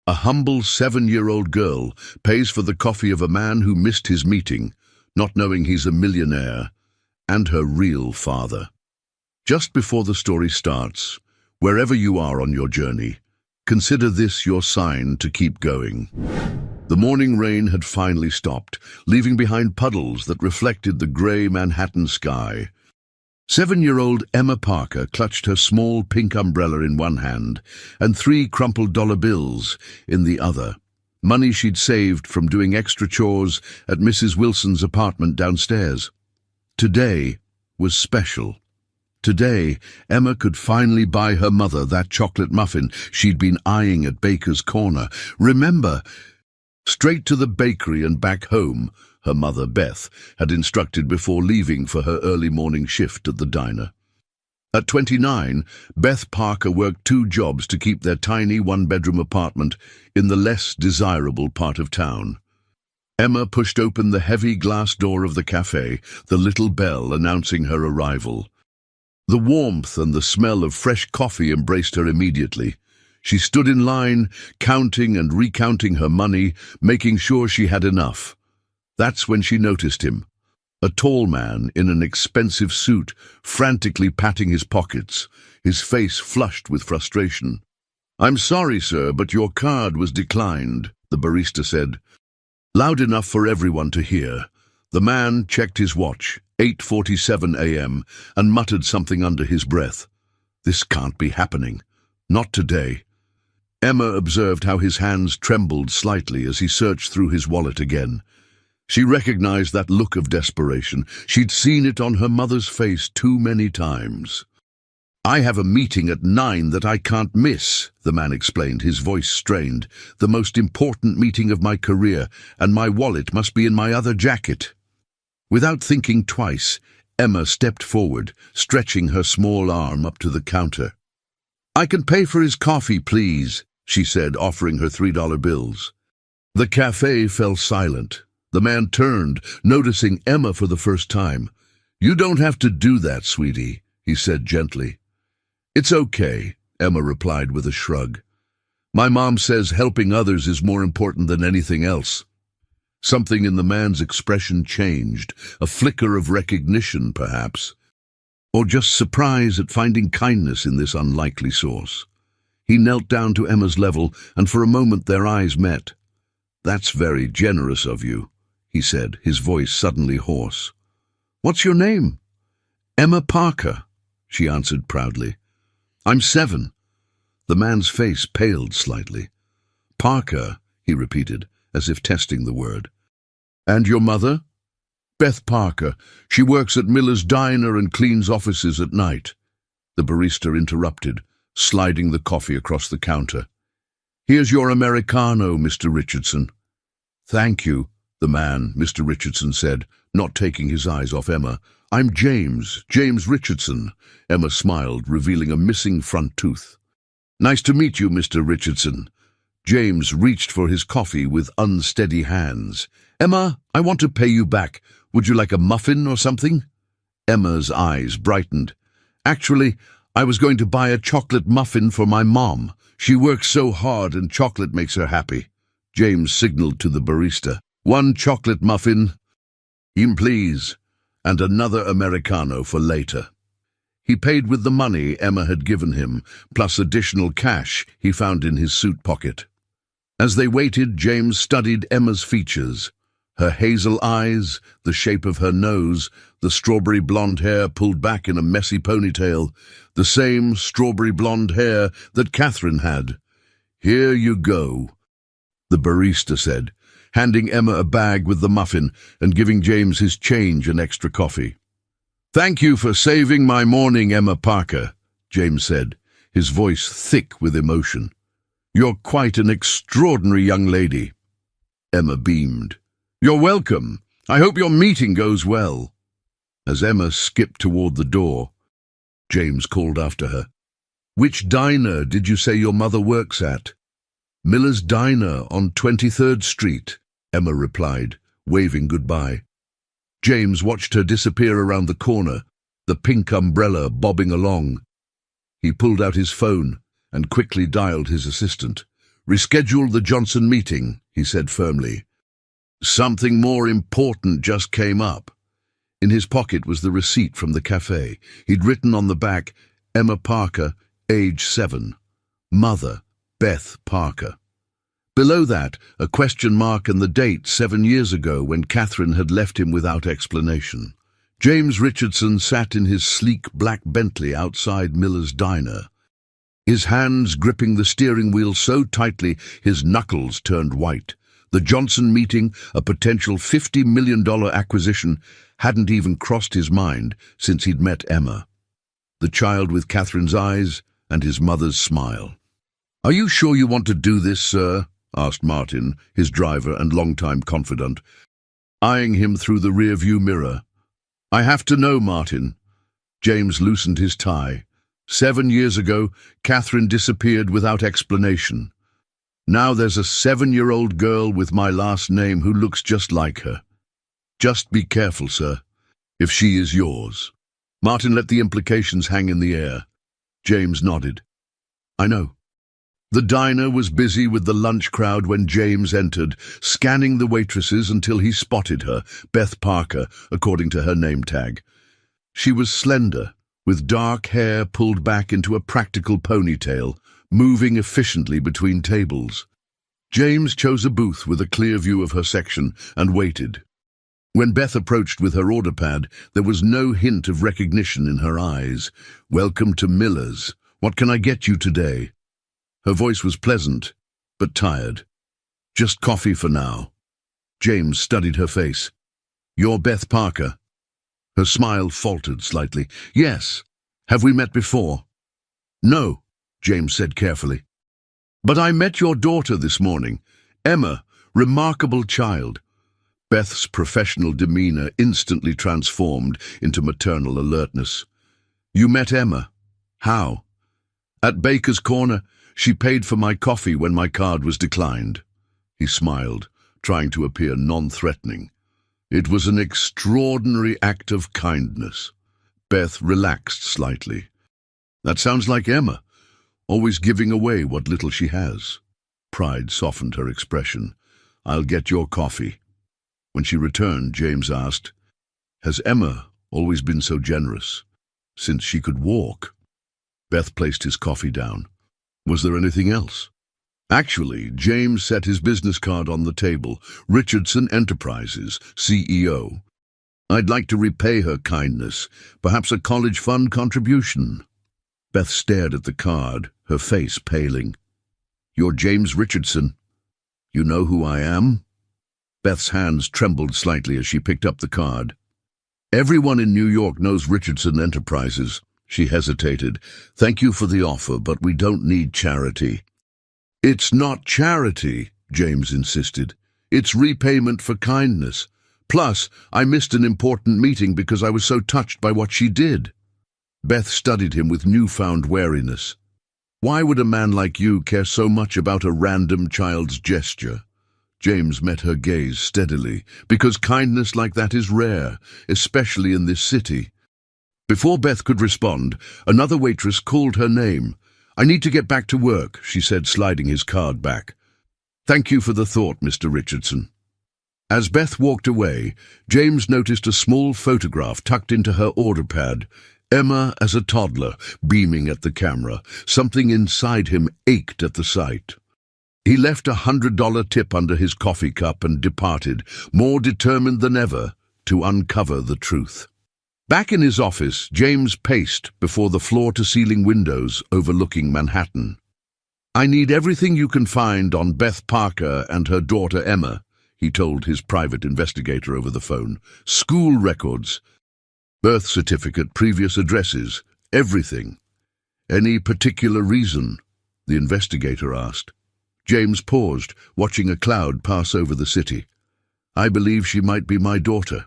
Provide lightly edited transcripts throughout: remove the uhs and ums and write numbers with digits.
A humble 7-year-old girl pays for the coffee of a man who missed his meeting, not knowing he's a millionaire, and her real father. Just before the story starts, wherever you are on your journey, consider this your sign to keep going. The morning rain had finally stopped, leaving behind puddles that reflected the grey Manhattan sky. 7-year-old Emma Parker clutched her small pink umbrella in one hand and 3 crumpled dollar bills in the other, money she'd saved from doing extra chores at Mrs. Wilson's apartment downstairs. Today was special. Today, Emma could finally buy her mother that chocolate muffin she'd been eyeing at Baker's Corner. Remember, straight to the bakery and back home, her mother, Beth, had instructed before leaving for her early morning shift at the diner. At 29, Beth Parker worked 2 jobs to keep their tiny 1-bedroom apartment in the less desirable part of town. Emma pushed open the heavy glass door of the cafe, the little bell announcing her arrival. The warmth and the smell of fresh coffee embraced her immediately. She stood in line, counting and recounting her money, making sure she had enough. That's when she noticed him, a tall man in an expensive suit, frantically patting his pockets, his face flushed with frustration. "I'm sorry, sir, but your card was declined," the barista said, loud enough for everyone to hear. The man checked his watch, 8:47 a.m., and muttered something under his breath. This can't be happening. Not today. Emma observed how his hands trembled slightly as he searched through his wallet again. She recognized that look of desperation. She'd seen it on her mother's face too many times. "I have a meeting at 9 that I can't miss," the man explained, his voice strained. "The most important meeting of my career, and my wallet must be in my other jacket." Without thinking twice, Emma stepped forward, stretching her small arm up to the counter. "I can pay for his coffee, please," she said, offering her $3 bills. The cafe fell silent. The man turned, noticing Emma for the first time. "You don't have to do that, sweetie," he said gently. "It's okay," Emma replied with a shrug. "My mom says helping others is more important than anything else." Something in the man's expression changed, a flicker of recognition, perhaps, or just surprise at finding kindness in this unlikely source. He knelt down to Emma's level, and for a moment their eyes met. "That's very generous of you," he said, his voice suddenly hoarse. "What's your name?" "Emma Parker," she answered proudly. "I'm 7. The man's face paled slightly. "Parker," he repeated, as if testing the word. "And your mother?" "Beth Parker. She works at Miller's Diner and cleans offices at night." The barista interrupted, sliding the coffee across the counter. "Here's your Americano, Mr. Richardson." "Thank you," the man, Mr. Richardson said, not taking his eyes off Emma. "I'm James Richardson." Emma smiled, revealing a missing front tooth. "Nice to meet you, Mr. Richardson." James reached for his coffee with unsteady hands. "Emma, I want to pay you back. Would you like a muffin or something?" Emma's eyes brightened. "Actually, I was going to buy a chocolate muffin for my mom. She works so hard and chocolate makes her happy." James signaled to the barista. "1 chocolate muffin, please, and another Americano for later." He paid with the money Emma had given him, plus additional cash he found in his suit pocket. As they waited, James studied Emma's features. Her hazel eyes, the shape of her nose, the strawberry blonde hair pulled back in a messy ponytail, the same strawberry blonde hair that Catherine had. "Here you go," the barista said, handing Emma a bag with the muffin and giving James his change and extra coffee. "Thank you for saving my morning, Emma Parker," James said, his voice thick with emotion. "You're quite an extraordinary young lady." Emma beamed. "You're welcome. I hope your meeting goes well." As Emma skipped toward the door, James called after her. "Which diner did you say your mother works at?" "Miller's Diner on 23rd Street, Emma replied, waving goodbye. James watched her disappear around the corner, the pink umbrella bobbing along. He pulled out his phone and quickly dialed his assistant. Reschedule the Johnson meeting, he said firmly. Something more important just came up. In his pocket was the receipt from the cafe. He'd written on the back, Emma Parker, age 7. Mother, Beth Parker. Below that, a question mark and the date 7 years ago when Catherine had left him without explanation. James Richardson sat in his sleek black Bentley outside Miller's diner, his hands gripping the steering wheel so tightly his knuckles turned white. The Johnson meeting, a potential $50 million acquisition, hadn't even crossed his mind since he'd met Emma. The child with Catherine's eyes and his mother's smile. "Are you sure you want to do this, sir?" asked Martin, his driver and longtime confidant, eyeing him through the rear-view mirror. "I have to know, Martin." James loosened his tie. 7 years ago, Catherine disappeared without explanation. Now there's a 7-year-old girl with my last name who looks just like her. Just be careful, sir, if she is yours. Martin let the implications hang in the air. James nodded. "I know." The diner was busy with the lunch crowd when James entered, scanning the waitresses until he spotted her, Beth Parker, according to her name tag. She was slender, with dark hair pulled back into a practical ponytail, moving efficiently between tables. James chose a booth with a clear view of her section and waited. When Beth approached with her order pad, there was no hint of recognition in her eyes. "Welcome to Miller's. What can I get you today?" Her voice was pleasant, but tired. "Just coffee for now." James studied her face. "You're Beth Parker." Her smile faltered slightly. "Yes. Have we met before?" "No," James said carefully. "But I met your daughter this morning. Emma, remarkable child." Beth's professional demeanor instantly transformed into maternal alertness. "You met Emma? How?" "At Baker's Corner. She paid for my coffee when my card was declined." He smiled, trying to appear non-threatening. "It was an extraordinary act of kindness." Beth relaxed slightly. "That sounds like Emma, always giving away what little she has." Pride softened her expression. "I'll get your coffee." When she returned, James asked, "Has Emma always been so generous, since she could walk?" Beth placed his coffee down. "Was there anything else?" Actually, James set his business card on the table. Richardson Enterprises, CEO. "I'd like to repay her kindness, perhaps a college fund contribution." Beth stared at the card, her face paling. "You're James Richardson. You know who I am?" Beth's hands trembled slightly as she picked up the card. "Everyone in New York knows Richardson Enterprises." She hesitated. "Thank you for the offer, but we don't need charity." "It's not charity," James insisted. "It's repayment for kindness. Plus, I missed an important meeting because I was so touched by what she did." Beth studied him with newfound wariness. "Why would a man like you care so much about a random child's gesture?" James met her gaze steadily. "Because kindness like that is rare, especially in this city." Before Beth could respond, another waitress called her name. "I need to get back to work," she said, sliding his card back. "Thank you for the thought, Mr. Richardson." As Beth walked away, James noticed a small photograph tucked into her order pad. Emma as a toddler, beaming at the camera. Something inside him ached at the sight. He left a $100 tip under his coffee cup and departed, more determined than ever to uncover the truth. Back in his office, James paced before the floor-to-ceiling windows overlooking Manhattan. "I need everything you can find on Beth Parker and her daughter Emma," he told his private investigator over the phone. "School records, birth certificate, previous addresses, everything." "Any particular reason?" the investigator asked. James paused, watching a cloud pass over the city. "I believe she might be my daughter."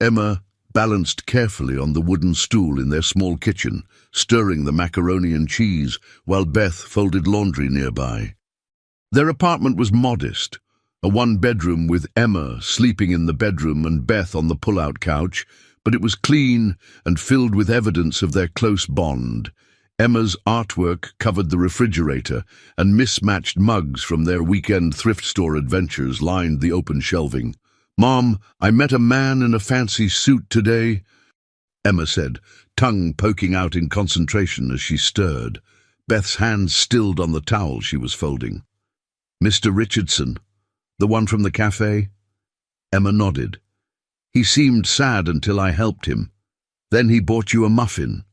Emma balanced carefully on the wooden stool in their small kitchen, stirring the macaroni and cheese while Beth folded laundry nearby. Their apartment was modest, a one-bedroom with Emma sleeping in the bedroom and Beth on the pull-out couch, but it was clean and filled with evidence of their close bond. Emma's artwork covered the refrigerator, and mismatched mugs from their weekend thrift store adventures lined the open shelving. "Mom, I met a man in a fancy suit today," Emma said, tongue poking out in concentration as she stirred. Beth's hands stilled on the towel she was folding. "Mr. Richardson, the one from the cafe?" Emma nodded. "He seemed sad until I helped him. Then he bought you a muffin."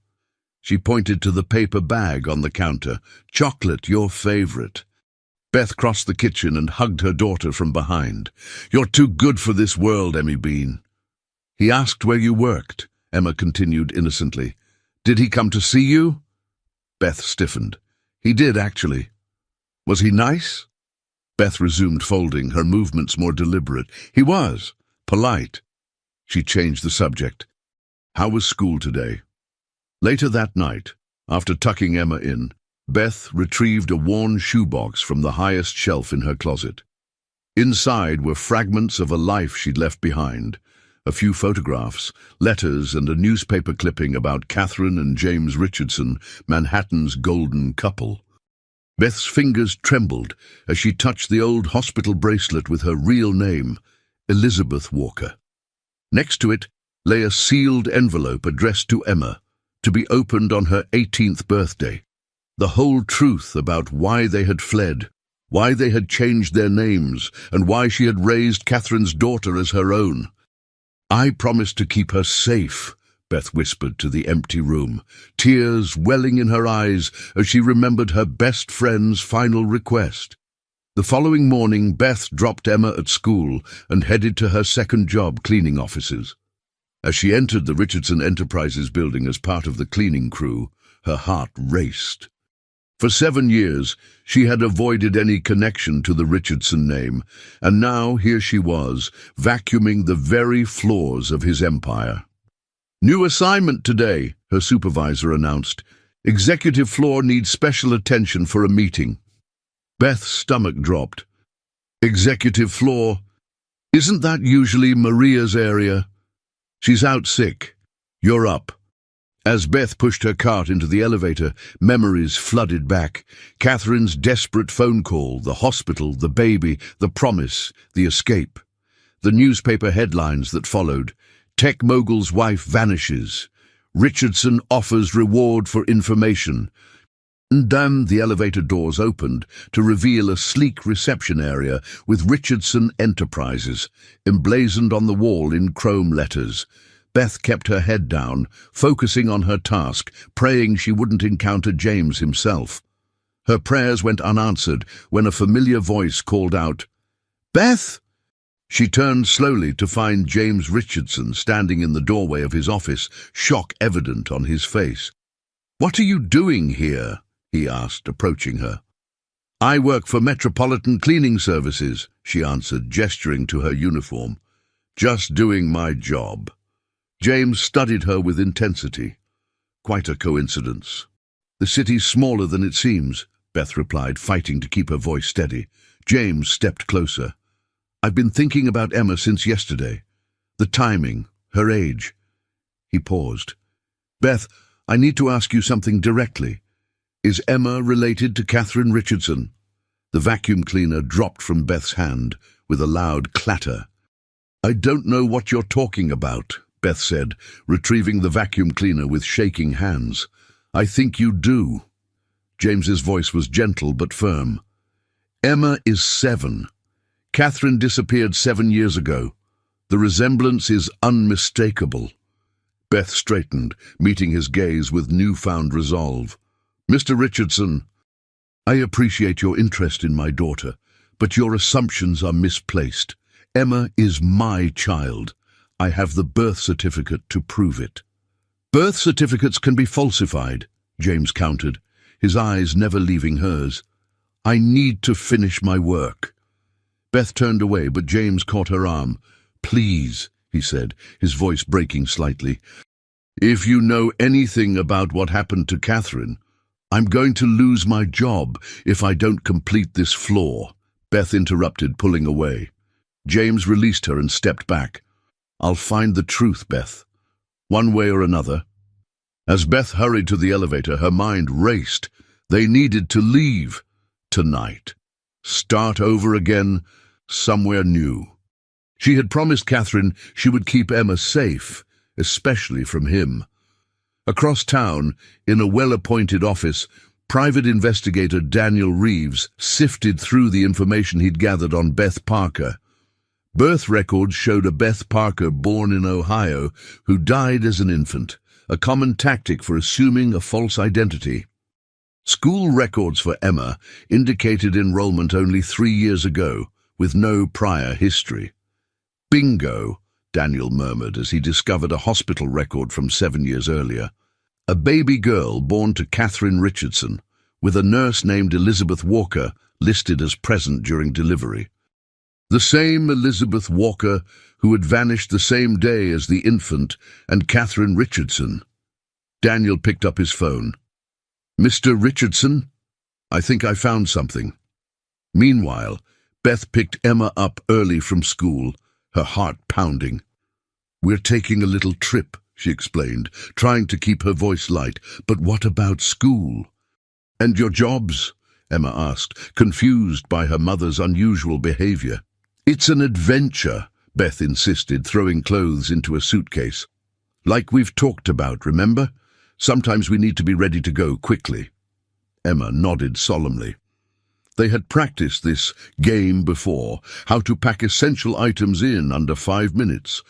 She pointed to the paper bag on the counter. "Chocolate, your favorite." Beth crossed the kitchen and hugged her daughter from behind. "You're too good for this world, Emmy Bean." "He asked where you worked," Emma continued innocently. "Did he come to see you?" Beth stiffened. "He did, actually." "Was he nice?" Beth resumed folding, her movements more deliberate. "He was. Polite." She changed the subject. "How was school today?" Later that night, after tucking Emma in, Beth retrieved a worn shoebox from the highest shelf in her closet. Inside were fragments of a life she'd left behind, a few photographs, letters, and a newspaper clipping about Catherine and James Richardson, Manhattan's golden couple. Beth's fingers trembled as she touched the old hospital bracelet with her real name, Elizabeth Walker. Next to it lay a sealed envelope addressed to Emma, to be opened on her 18th birthday. The whole truth about why they had fled, why they had changed their names, and why she had raised Catherine's daughter as her own. "I promised to keep her safe," Beth whispered to the empty room, tears welling in her eyes as she remembered her best friend's final request. The following morning, Beth dropped Emma at school and headed to her second job cleaning offices. As she entered the Richardson Enterprises building as part of the cleaning crew, her heart raced. For 7 years, she had avoided any connection to the Richardson name, and now here she was, vacuuming the very floors of his empire. "New assignment today," her supervisor announced. "Executive floor needs special attention for a meeting." Beth's stomach dropped. "Executive floor? Isn't that usually Maria's area?" "She's out sick. You're up." As Beth pushed her cart into the elevator, memories flooded back. Catherine's desperate phone call, the hospital, the baby, the promise, the escape. The newspaper headlines that followed. "Tech mogul's wife vanishes. Richardson offers reward for information." And then the elevator doors opened to reveal a sleek reception area with Richardson Enterprises emblazoned on the wall in chrome letters. Beth kept her head down, focusing on her task, praying she wouldn't encounter James himself. Her prayers went unanswered when a familiar voice called out, "Beth!" She turned slowly to find James Richardson standing in the doorway of his office, shock evident on his face. "What are you doing here?" he asked, approaching her. "I work for Metropolitan Cleaning Services," she answered, gesturing to her uniform. "Just doing my job." James studied her with intensity. "Quite a coincidence." "The city's smaller than it seems," Beth replied, fighting to keep her voice steady. James stepped closer. "I've been thinking about Emma since yesterday. The timing, her age." He paused. "Beth, I need to ask you something directly. Is Emma related to Catherine Richardson?" The vacuum cleaner dropped from Beth's hand with a loud clatter. "I don't know what you're talking about," Beth said, retrieving the vacuum cleaner with shaking hands. "I think you do." James's voice was gentle but firm. "Emma is 7. Catherine disappeared 7 years ago. The resemblance is unmistakable." Beth straightened, meeting his gaze with newfound resolve. "Mr. Richardson, I appreciate your interest in my daughter, but your assumptions are misplaced. Emma is my child. I have the birth certificate to prove it." "Birth certificates can be falsified," James countered, his eyes never leaving hers. "I need to finish my work." Beth turned away, but James caught her arm. "Please," he said, his voice breaking slightly. "If you know anything about what happened to Catherine, I'm going to lose my job if I don't complete this floor." Beth interrupted, pulling away. James released her and stepped back. "I'll find the truth, Beth. One way or another." As Beth hurried to the elevator, her mind raced. They needed to leave. Tonight. Start over again, somewhere new. She had promised Catherine she would keep Emma safe, especially from him. Across town, in a well-appointed office, private investigator Daniel Reeves sifted through the information he'd gathered on Beth Parker. Birth records showed a Beth Parker born in Ohio who died as an infant, a common tactic for assuming a false identity. School records for Emma indicated enrollment only 3 years ago, with no prior history. Bingo, Daniel murmured as he discovered a hospital record from 7 years earlier. A baby girl born to Catherine Richardson, with a nurse named Elizabeth Walker listed as present during delivery. The same Elizabeth Walker who had vanished the same day as the infant and Catherine Richardson. Daniel picked up his phone. "Mr. Richardson? I think I found something." Meanwhile, Beth picked Emma up early from school, her heart pounding. "We're taking a little trip," she explained, trying to keep her voice light. "But what about school?" "And your jobs?" Emma asked, confused by her mother's unusual behavior. "It's an adventure," Beth insisted, throwing clothes into a suitcase. "Like we've talked about, remember? Sometimes we need to be ready to go quickly." Emma nodded solemnly. They had practiced this game before, how to pack essential items in under 5 minutes,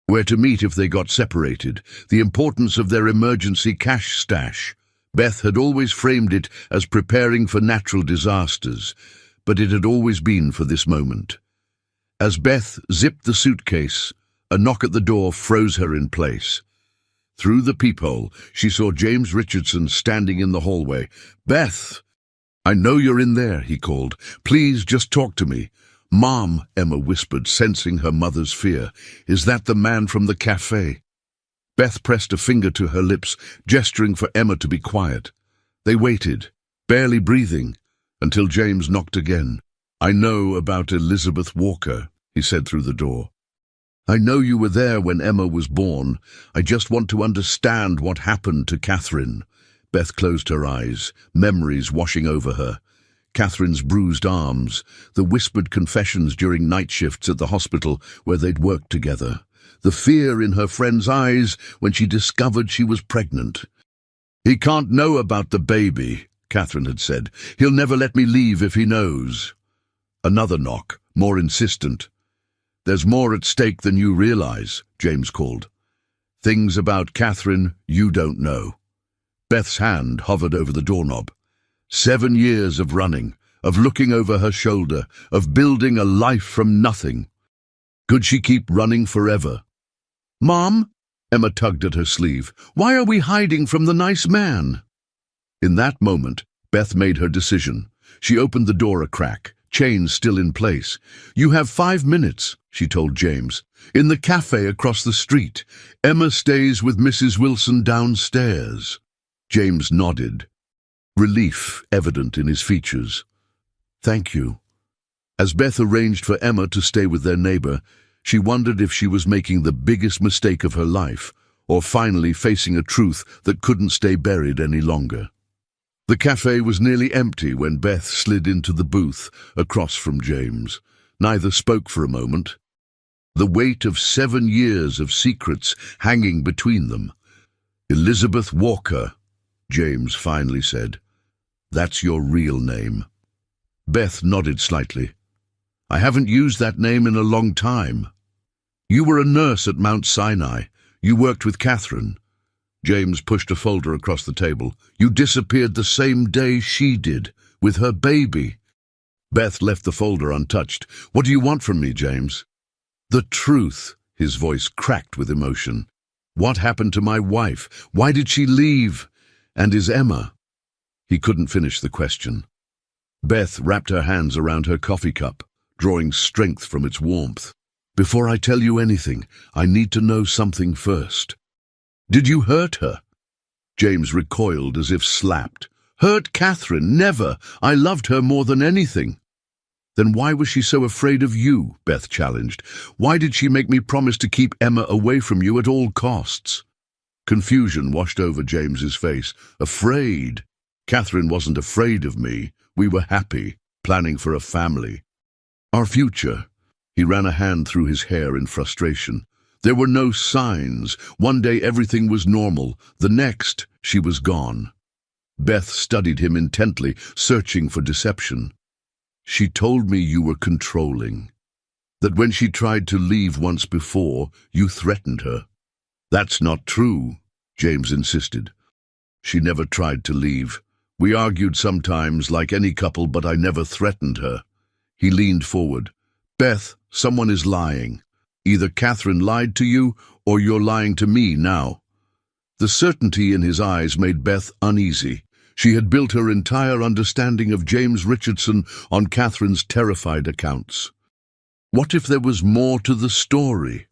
where to meet if they got separated, the importance of their emergency cash stash. Beth had always framed it as preparing for natural disasters, but it had always been for this moment. As Beth zipped the suitcase, a knock at the door froze her in place. Through the peephole, she saw James Richardson standing in the hallway. "Beth! I know you're in there," he called. "Please just talk to me." "Mom," Emma whispered, sensing her mother's fear. "Is that the man from the cafe?" Beth pressed a finger to her lips, gesturing for Emma to be quiet. They waited, barely breathing, until James knocked again. "I know about Elizabeth Walker," he said through the door. "I know you were there when Emma was born. I just want to understand what happened to Catherine." Beth closed her eyes, memories washing over her. Catherine's bruised arms, the whispered confessions during night shifts at the hospital where they'd worked together, the fear in her friend's eyes when she discovered she was pregnant. "He can't know about the baby," Catherine had said. "He'll never let me leave if he knows." Another knock, more insistent. "There's more at stake than you realize," James called. "Things about Catherine you don't know." Beth's hand hovered over the doorknob. 7 years of running, of looking over her shoulder, of building a life from nothing. Could she keep running forever? "Mom?" Emma tugged at her sleeve. "Why are we hiding from the nice man?" In that moment, Beth made her decision. She opened the door a crack, chains still in place. "You have 5 minutes," she told James. "In the cafe across the street. Emma stays with Mrs. Wilson downstairs." James nodded, relief evident in his features. "Thank you." As Beth arranged for Emma to stay with their neighbor, she wondered if she was making the biggest mistake of her life, or finally facing a truth that couldn't stay buried any longer. The cafe was nearly empty when Beth slid into the booth across from James. Neither spoke for a moment. The weight of 7 years of secrets hanging between them. "Elizabeth Walker," James finally said. "That's your real name." Beth nodded slightly. "I haven't used that name in a long time." "You were a nurse at Mount Sinai. You worked with Catherine." James pushed a folder across the table. "You disappeared the same day she did, with her baby." Beth left the folder untouched. "What do you want from me, James?" "The truth," his voice cracked with emotion. "What happened to my wife? Why did she leave? And is Emma?" He couldn't finish the question. Beth wrapped her hands around her coffee cup, drawing strength from its warmth. "Before I tell you anything, I need to know something first." "Did you hurt her?" James recoiled as if slapped. "Hurt Catherine? Never. I loved her more than anything." "Then why was she so afraid of you?" Beth challenged. "Why did she make me promise to keep Emma away from you at all costs?" Confusion washed over James's face. Afraid? Catherine wasn't afraid of me. We were happy, planning for a family. Our future. He ran a hand through his hair in frustration. There were no signs. One day everything was normal. The next, she was gone. Beth studied him intently, searching for deception. She told me you were controlling. That when she tried to leave once before, you threatened her. That's not true, James insisted. She never tried to leave. We argued sometimes, like any couple, but I never threatened her. He leaned forward. Beth, someone is lying. Either Catherine lied to you, or you're lying to me now. The certainty in his eyes made Beth uneasy. She had built her entire understanding of James Richardson on Catherine's terrified accounts. What if there was more to the story?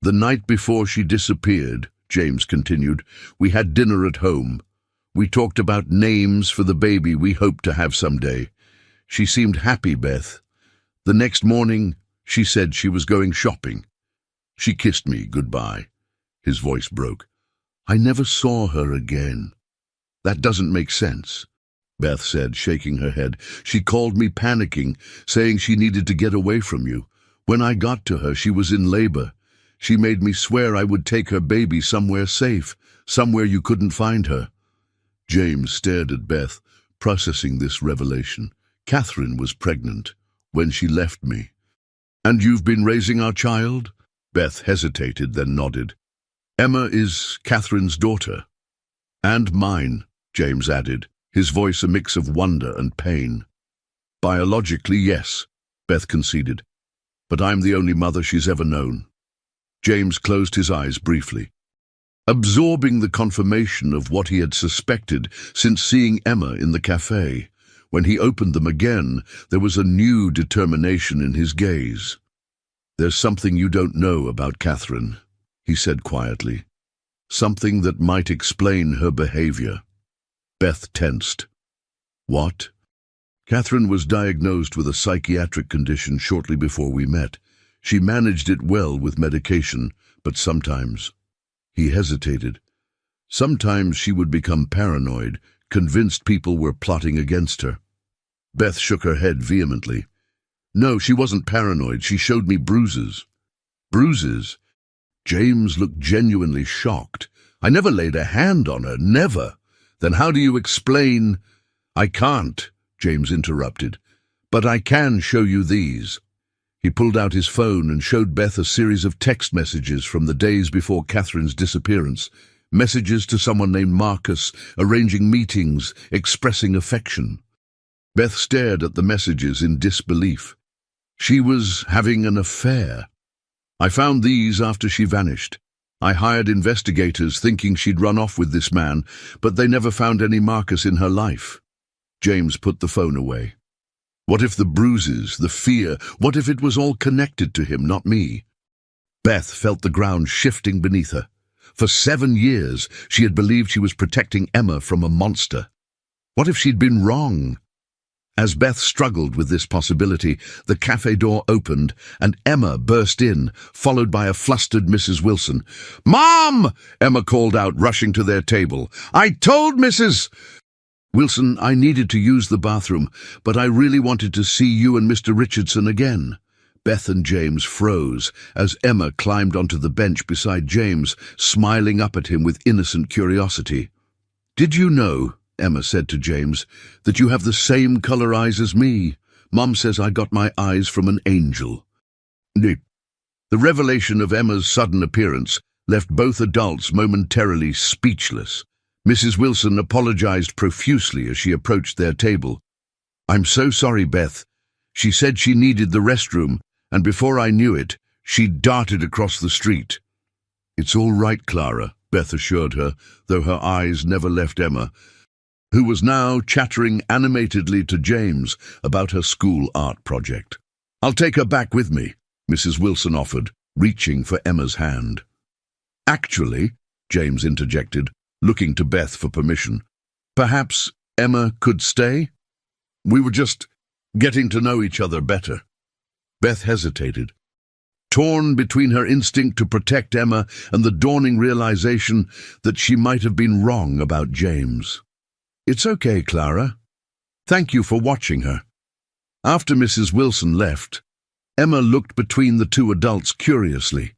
The night before she disappeared, James continued, we had dinner at home. We talked about names for the baby we hoped to have someday. She seemed happy, Beth. The next morning, she said she was going shopping. She kissed me goodbye. His voice broke. I never saw her again. That doesn't make sense, Beth said, shaking her head. She called me panicking, saying she needed to get away from you. When I got to her, she was in labor. She made me swear I would take her baby somewhere safe, somewhere you couldn't find her. James stared at Beth, processing this revelation. Catherine was pregnant when she left me. And you've been raising our child? Beth hesitated, then nodded. Emma is Catherine's daughter. And mine, James added, his voice a mix of wonder and pain. Biologically, yes, Beth conceded. But I'm the only mother she's ever known. James closed his eyes briefly, absorbing the confirmation of what he had suspected since seeing Emma in the cafe. When he opened them again, there was a new determination in his gaze. There's something you don't know about Catherine, he said quietly. Something that might explain her behavior. Beth tensed. What? Catherine was diagnosed with a psychiatric condition shortly before we met. She managed it well with medication, but sometimes... He hesitated. Sometimes she would become paranoid, convinced people were plotting against her. Beth shook her head vehemently. No, she wasn't paranoid. She showed me bruises. Bruises? James looked genuinely shocked. I never laid a hand on her, never. Then how do you explain... I can't, James interrupted. But I can show you these. He pulled out his phone and showed Beth a series of text messages from the days before Catherine's disappearance. Messages to someone named Marcus, arranging meetings, expressing affection. Beth stared at the messages in disbelief. She was having an affair. I found these after she vanished. I hired investigators thinking she'd run off with this man, but they never found any Marcus in her life. James put the phone away. What if the bruises, the fear, what if it was all connected to him, not me? Beth felt the ground shifting beneath her. For 7 years, she had believed she was protecting Emma from a monster. What if she'd been wrong? As Beth struggled with this possibility, the cafe door opened and Emma burst in, followed by a flustered Mrs. Wilson. "Mom!" Emma called out, rushing to their table. "I told Mrs. Wilson I needed to use the bathroom, but I really wanted to see you and Mr. Richardson again." Beth and James froze as Emma climbed onto the bench beside James, smiling up at him with innocent curiosity. "Did you know," Emma said to James, "that you have the same color eyes as me? Mom says I got my eyes from an angel." The revelation of Emma's sudden appearance left both adults momentarily speechless. Mrs. Wilson apologized profusely as she approached their table. "I'm so sorry, Beth. She said she needed the restroom, and before I knew it, she darted across the street." "It's all right, Clara," Beth assured her, though her eyes never left Emma, who was now chattering animatedly to James about her school art project. "I'll take her back with me," Mrs. Wilson offered, reaching for Emma's hand. "Actually," James interjected, looking to Beth for permission, "perhaps Emma could stay? We were just getting to know each other better." Beth hesitated. torn between her instinct to protect Emma and the dawning realization that she might have been wrong about James. "It's okay, Clara. Thank you for watching her." After Mrs. Wilson left, Emma looked between the two adults curiously.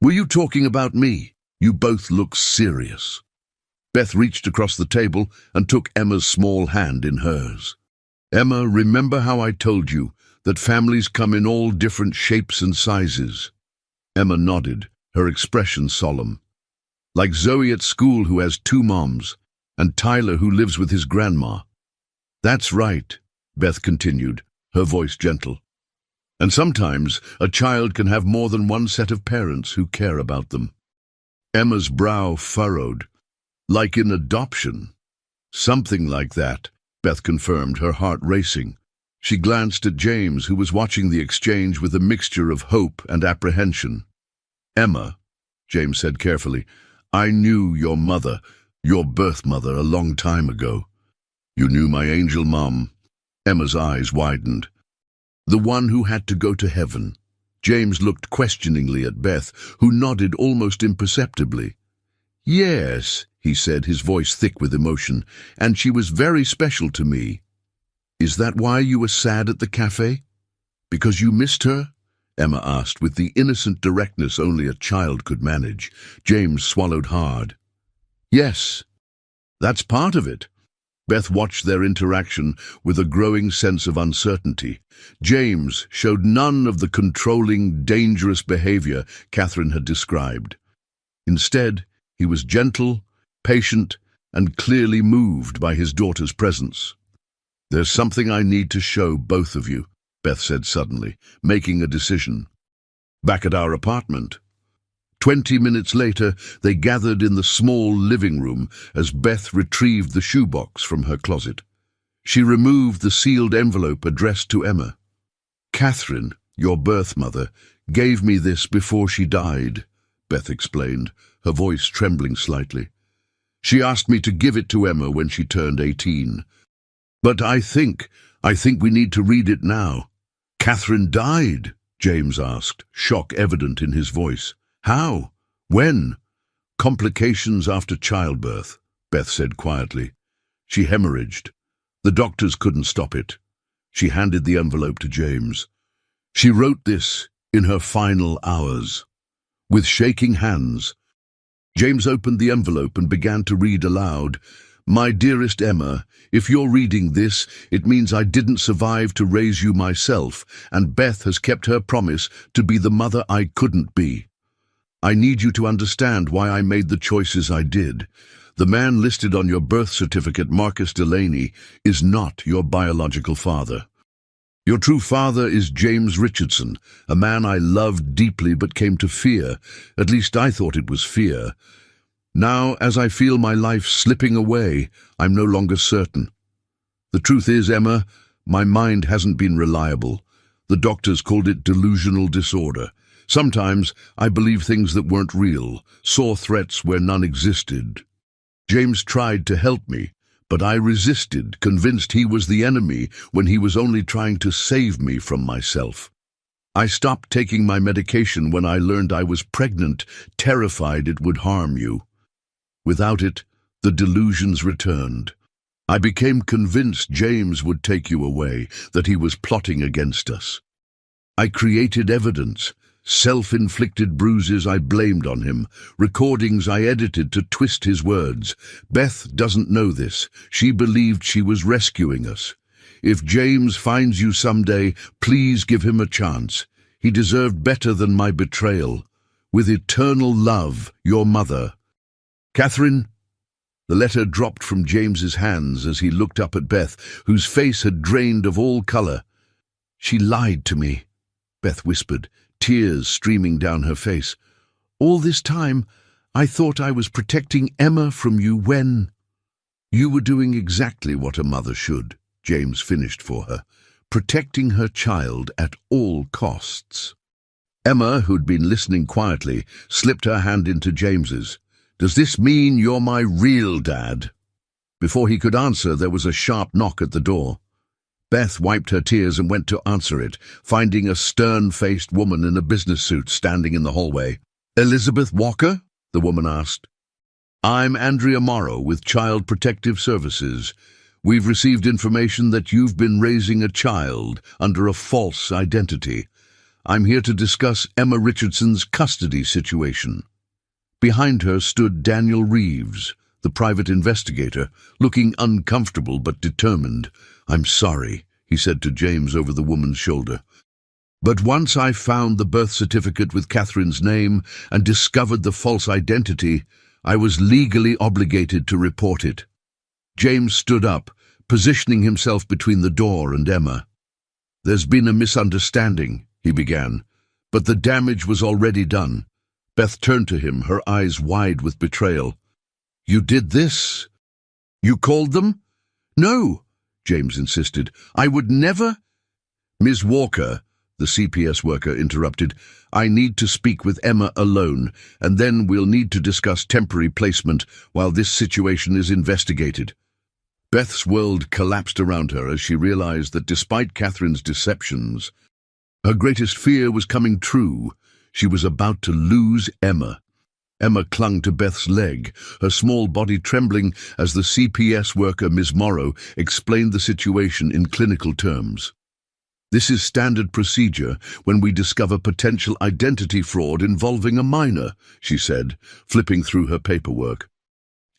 "Were you talking about me? You both look serious." Beth reached across the table and took Emma's small hand in hers. "Emma, remember how I told you that families come in all different shapes and sizes?" Emma nodded, her expression solemn. "Like Zoe at school, who has 2 moms, and Tyler, who lives with his grandma." "That's right," Beth continued, her voice gentle. "And sometimes a child can have more than one set of parents who care about them." Emma's brow furrowed. "Like in adoption?" "Something like that," Beth confirmed, her heart racing. She glanced at James, who was watching the exchange with a mixture of hope and apprehension. "Emma," James said carefully, "I knew your mother, your birth mother, a long time ago." "You knew my angel mom?" Emma's eyes widened. "The one who had to go to heaven." James looked questioningly at Beth, who nodded almost imperceptibly. "Yes," he said, his voice thick with emotion, "and she was very special to me." "Is that why you were sad at the cafe? Because you missed her?" Emma asked, with the innocent directness only a child could manage. James swallowed hard. "Yes, that's part of it." Beth watched their interaction with a growing sense of uncertainty. James showed none of the controlling, dangerous behavior Catherine had described. Instead, he was gentle, patient, and clearly moved by his daughter's presence. "There's something I need to show both of you," Beth said suddenly, making a decision. "Back at our apartment." 20 minutes later, they gathered in the small living room as Beth retrieved the shoebox from her closet. She removed the sealed envelope addressed to Emma. "Catherine, your birth mother, gave me this before she died," Beth explained, her voice trembling slightly. "She asked me to give it to Emma when she turned 18. But I think we need to read it now." "Catherine died?" James asked, shock evident in his voice. "How? When?" "Complications after childbirth," Beth said quietly. "She hemorrhaged. The doctors couldn't stop it." She handed the envelope to James. "She wrote this in her final hours." With shaking hands, James opened the envelope and began to read aloud. "My dearest Emma, if you're reading this, it means I didn't survive to raise you myself, and Beth has kept her promise to be the mother I couldn't be. I need you to understand why I made the choices I did. The man listed on your birth certificate, Marcus Delaney, is not your biological father. Your true father is James Richardson, a man I loved deeply but came to fear. At least I thought it was fear. Now, as I feel my life slipping away, I'm no longer certain. The truth is, Emma, my mind hasn't been reliable. The doctors called it delusional disorder. Sometimes I believe things that weren't real, saw threats where none existed. James tried to help me, but I resisted, convinced he was the enemy when he was only trying to save me from myself. I stopped taking my medication when I learned I was pregnant, terrified it would harm you. Without it, the delusions returned. I became convinced James would take you away, that he was plotting against us. I created evidence, self-inflicted bruises I blamed on him, recordings I edited to twist his words. Beth doesn't know this. She believed she was rescuing us. If James finds you someday, please give him a chance. He deserved better than my betrayal. With eternal love, your mother. Catherine." The letter dropped from James's hands as he looked up at Beth, whose face had drained of all color. "She lied to me," Beth whispered, tears streaming down her face. "All this time, I thought I was protecting Emma from you when—" "You were doing exactly what a mother should," James finished for her, "protecting her child at all costs." Emma, who'd been listening quietly, slipped her hand into James's. "Does this mean you're my real dad?" Before he could answer, there was a sharp knock at the door. Beth wiped her tears and went to answer it, finding a stern-faced woman in a business suit standing in the hallway. "Elizabeth Walker?" the woman asked. "I'm Andrea Morrow with Child Protective Services. We've received information that you've been raising a child under a false identity. I'm here to discuss Emma Richardson's custody situation." Behind her stood Daniel Reeves, the private investigator, looking uncomfortable but determined. "I'm sorry," he said to James over the woman's shoulder. "But once I found the birth certificate with Catherine's name and discovered the false identity, I was legally obligated to report it." James stood up, positioning himself between the door and Emma. "There's been a misunderstanding," he began, but the damage was already done. Beth turned to him, her eyes wide with betrayal. "You did this? You called them?" "No," James insisted. "I would never—" "Ms. Walker," the CPS worker interrupted, "I need to speak with Emma alone, and then we'll need to discuss temporary placement while this situation is investigated." Beth's world collapsed around her as she realized that despite Catherine's deceptions, her greatest fear was coming true. She was about to lose Emma. Emma clung to Beth's leg, her small body trembling as the CPS worker, Ms. Morrow, explained the situation in clinical terms. "This is standard procedure when we discover potential identity fraud involving a minor," she said, flipping through her paperwork.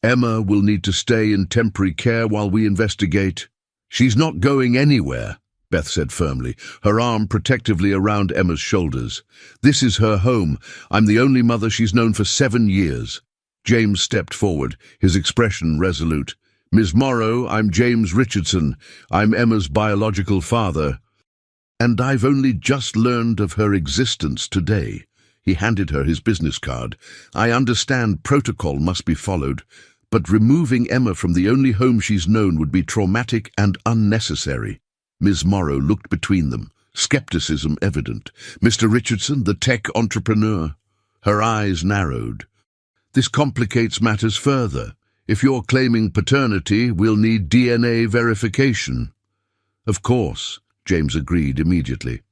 "Emma will need to stay in temporary care while we investigate." "She's not going anywhere," Beth said firmly, her arm protectively around Emma's shoulders. "This is her home. I'm the only mother she's known for 7 years. James stepped forward, his expression resolute. "Ms. Morrow, I'm James Richardson. I'm Emma's biological father. And I've only just learned of her existence today." He handed her his business card. "I understand protocol must be followed, but removing Emma from the only home she's known would be traumatic and unnecessary." Ms. Morrow looked between them, skepticism evident. "Mr. Richardson, the tech entrepreneur?" Her eyes narrowed. "This complicates matters further. If you're claiming paternity, we'll need DNA verification." "Of course," James agreed immediately.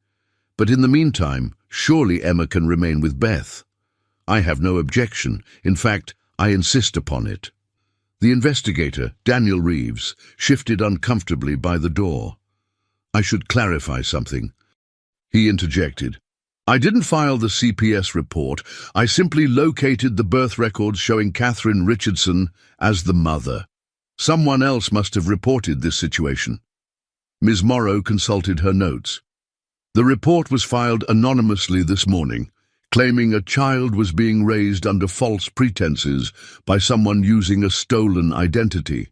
"But in the meantime, surely Emma can remain with Beth." "I have no objection. In fact, I insist upon it." The investigator, Daniel Reeves, shifted uncomfortably by the door. "I should clarify something," he interjected. "I didn't file the CPS report. I simply located the birth records showing Catherine Richardson as the mother. Someone else must have reported this situation." Ms. Morrow consulted her notes. "The report was filed anonymously this morning, claiming a child was being raised under false pretenses by someone using a stolen identity."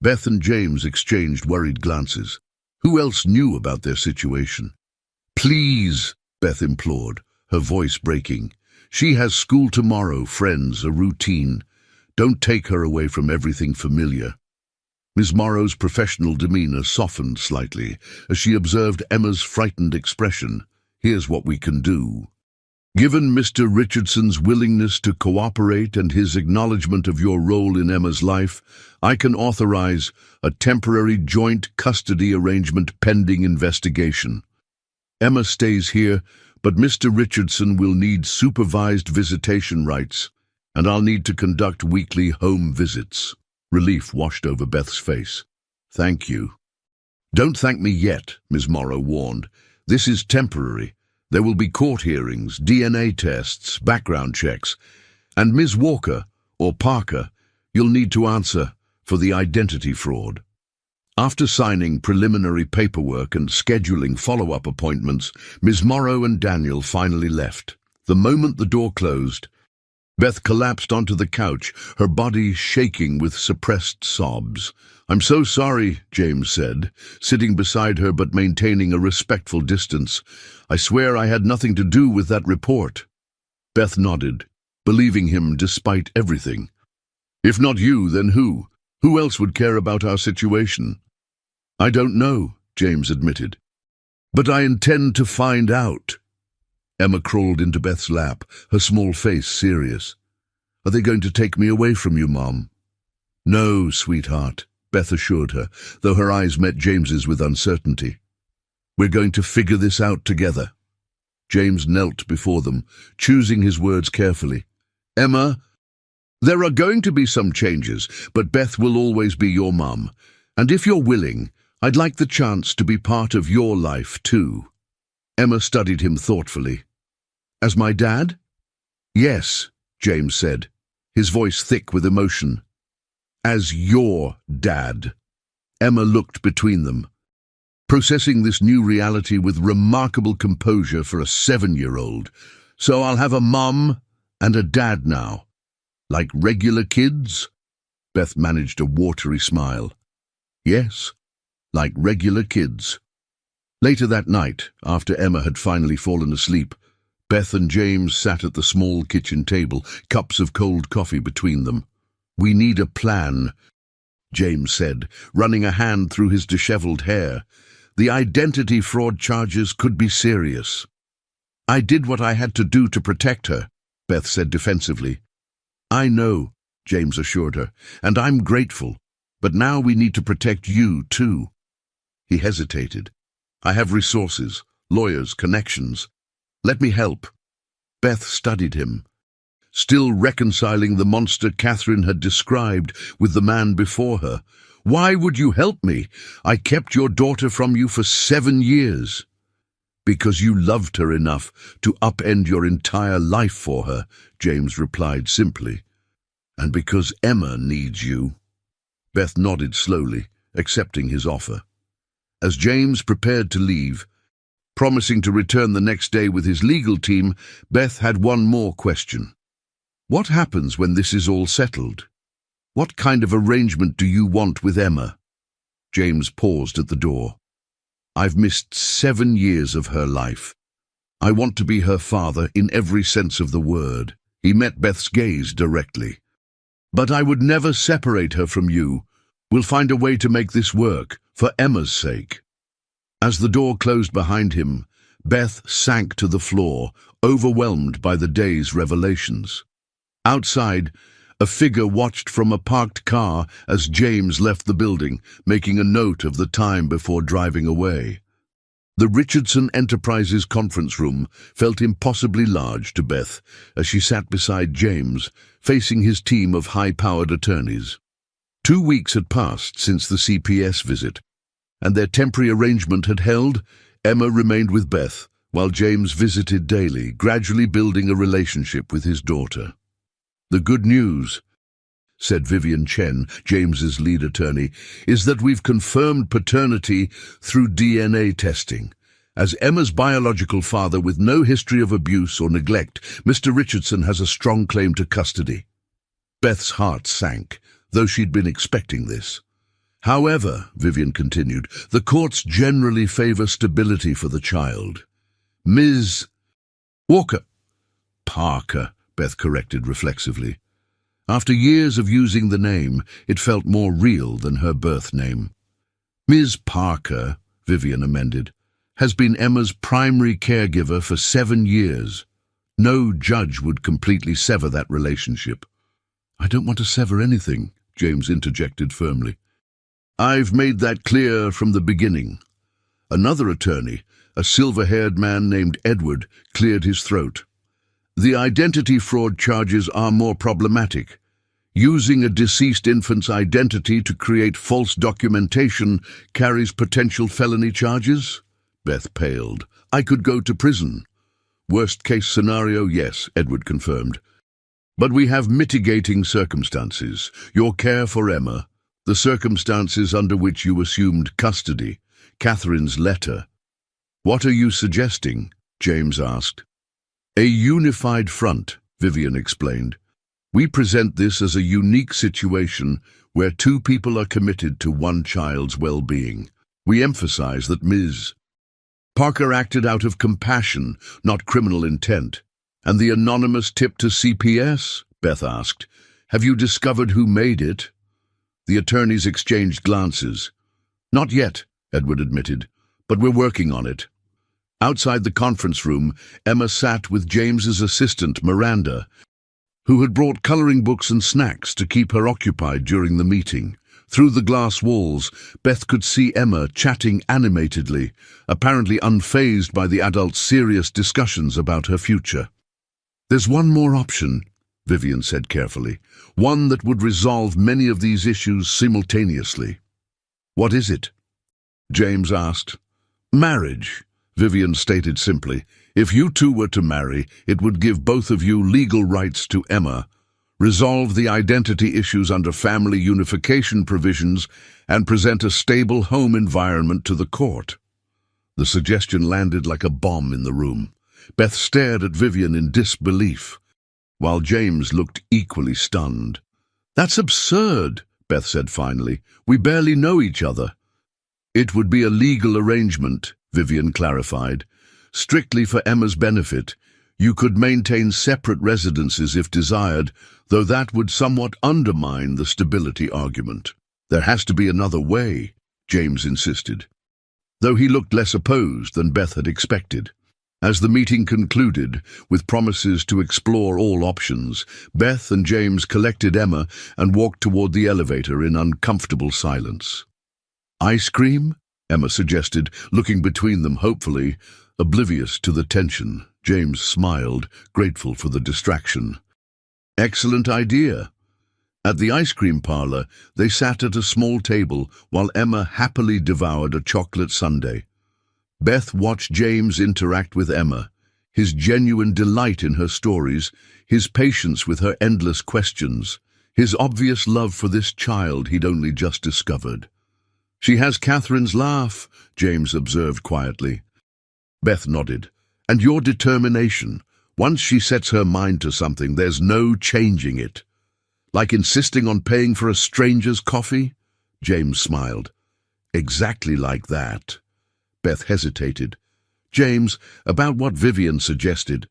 Beth and James exchanged worried glances. Who else knew about their situation? "Please," Beth implored, her voice breaking. "She has school tomorrow, friends, a routine. Don't take her away from everything familiar." Ms. Morrow's professional demeanor softened slightly as she observed Emma's frightened expression. "Here's what we can do. Given Mr. Richardson's willingness to cooperate and his acknowledgement of your role in Emma's life, I can authorize a temporary joint custody arrangement pending investigation. Emma stays here, but Mr. Richardson will need supervised visitation rights, and I'll need to conduct weekly home visits." Relief washed over Beth's face. "Thank you." "Don't thank me yet," Ms. Morrow warned. "This is temporary. There will be court hearings, DNA tests, background checks. And Ms. Walker, or Parker, you'll need to answer for the identity fraud." After signing preliminary paperwork and scheduling follow-up appointments, Ms. Morrow and Daniel finally left. The moment the door closed, Beth collapsed onto the couch, her body shaking with suppressed sobs. "I'm so sorry," James said, sitting beside her but maintaining a respectful distance. "I swear I had nothing to do with that report." Beth nodded, believing him despite everything. "If not you, then who? Who else would care about our situation?" "I don't know," James admitted. "But I intend to find out." Emma crawled into Beth's lap, her small face serious. "Are they going to take me away from you, Mom?" "No, sweetheart," Beth assured her, though her eyes met James's with uncertainty. "We're going to figure this out together." James knelt before them, choosing his words carefully. "Emma, there are going to be some changes, but Beth will always be your mum. And if you're willing, I'd like the chance to be part of your life too." Emma studied him thoughtfully. "As my dad?" "Yes," James said, his voice thick with emotion. "As your dad." Emma looked between them, processing this new reality with remarkable composure for a 7-year-old. "So I'll have a mum and a dad now. Like regular kids?" Beth managed a watery smile. "Yes, like regular kids." Later that night, after Emma had finally fallen asleep, Beth and James sat at the small kitchen table, cups of cold coffee between them. "We need a plan," James said, running a hand through his disheveled hair. "The identity fraud charges could be serious." "I did what I had to do to protect her," Beth said defensively. "I know," James assured her, "and I'm grateful. But now we need to protect you, too." He hesitated. "I have resources, lawyers, connections. Let me help." Beth studied him, still reconciling the monster Catherine had described with the man before her. "Why would you help me? I kept your daughter from you for 7 years. "Because you loved her enough to upend your entire life for her," James replied simply. "And because Emma needs you." Beth nodded slowly, accepting his offer. As James prepared to leave, promising to return the next day with his legal team, Beth had one more question. "What happens when this is all settled? What kind of arrangement do you want with Emma?" James paused at the door. "I've missed 7 years of her life. I want to be her father in every sense of the word." He met Beth's gaze directly. "But I would never separate her from you. We'll find a way to make this work, for Emma's sake." As the door closed behind him, Beth sank to the floor, overwhelmed by the day's revelations. Outside, a figure watched from a parked car as James left the building, making a note of the time before driving away. The Richardson Enterprises conference room felt impossibly large to Beth as she sat beside James, facing his team of high-powered attorneys. 2 weeks had passed since the CPS visit, and their temporary arrangement had held. Emma remained with Beth, while James visited daily, gradually building a relationship with his daughter. "The good news," said Vivian Chen, James's lead attorney, "is that we've confirmed paternity through DNA testing. As Emma's biological father with no history of abuse or neglect, Mr. Richardson has a strong claim to custody." Beth's heart sank, though she'd been expecting this. "However," Vivian continued, "the courts generally favor stability for the child. Ms. Walker." "Parker," Beth corrected reflexively. After years of using the name, it felt more real than her birth name. "Ms. Parker," Vivian amended, "has been Emma's primary caregiver for 7 years. No judge would completely sever that relationship." "I don't want to sever anything," James interjected firmly. "I've made that clear from the beginning." Another attorney, a silver-haired man named Edward, cleared his throat. "The identity fraud charges are more problematic. Using a deceased infant's identity to create false documentation carries potential felony charges." Beth paled. "I could go to prison." "Worst-case scenario, yes," Edward confirmed. "But we have mitigating circumstances. Your care for Emma, the circumstances under which you assumed custody, Catherine's letter." "What are you suggesting?" James asked. "A unified front," Vivian explained. "We present this as a unique situation where 2 people are committed to one child's well-being. We emphasize that Ms. Parker acted out of compassion, not criminal intent." "And the anonymous tip to CPS?" Beth asked. "Have you discovered who made it?" The attorneys exchanged glances. "Not yet," Edward admitted, "but we're working on it." Outside the conference room, Emma sat with James's assistant, Miranda, who had brought coloring books and snacks to keep her occupied during the meeting. Through the glass walls, Beth could see Emma chatting animatedly, apparently unfazed by the adults' serious discussions about her future. "There's one more option," Vivian said carefully, "one that would resolve many of these issues simultaneously." "What is it?" James asked. "Marriage," Vivian stated simply. "If you two were to marry, it would give both of you legal rights to Emma, resolve the identity issues under family unification provisions, and present a stable home environment to the court." The suggestion landed like a bomb in the room. Beth stared at Vivian in disbelief, while James looked equally stunned. "That's absurd," Beth said finally. "We barely know each other." "It would be a legal arrangement," Vivian clarified. "Strictly for Emma's benefit. You could maintain separate residences if desired, though that would somewhat undermine the stability argument." "There has to be another way," James insisted, though he looked less opposed than Beth had expected. As the meeting concluded, with promises to explore all options, Beth and James collected Emma and walked toward the elevator in uncomfortable silence. "Ice cream?" Emma suggested, looking between them hopefully, oblivious to the tension. James smiled, grateful for the distraction. "Excellent idea." At the ice cream parlor, they sat at a small table while Emma happily devoured a chocolate sundae. Beth watched James interact with Emma, his genuine delight in her stories, his patience with her endless questions, his obvious love for this child he'd only just discovered. "She has Catherine's laugh," James observed quietly. Beth nodded. "And your determination. Once she sets her mind to something, there's no changing it." "Like insisting on paying for a stranger's coffee?" James smiled. "Exactly like that." Beth hesitated. "James, about what Vivian suggested."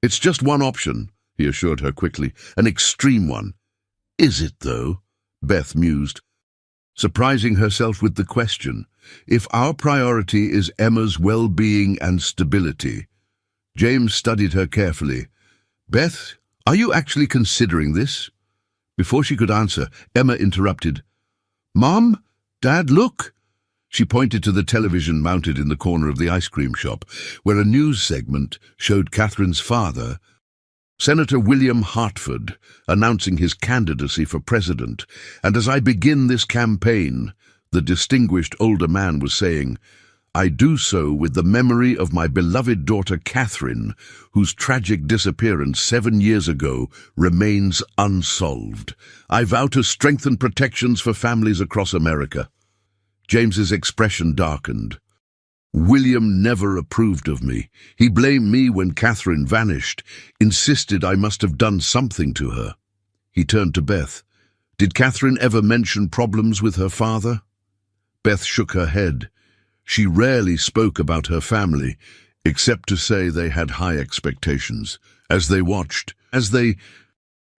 "It's just one option," he assured her quickly. "An extreme one." "Is it, though?" Beth mused, surprising herself with the question. "If our priority is Emma's well-being and stability." James studied her carefully. "Beth, are you actually considering this?" Before she could answer, Emma interrupted. "Mom? Dad, look!" She pointed to the television mounted in the corner of the ice cream shop, where a news segment showed Catherine's father, Senator William Hartford, announcing his candidacy for president. "And as I begin this campaign," the distinguished older man was saying, "I do so with the memory of my beloved daughter Catherine, whose tragic disappearance 7 years ago remains unsolved. I vow to strengthen protections for families across America." James's expression darkened. "William never approved of me. He blamed me when Catherine vanished, insisted I must have done something to her." He turned to Beth. "Did Catherine ever mention problems with her father?" Beth shook her head. She rarely spoke about her family, except to say they had high expectations. As they watched,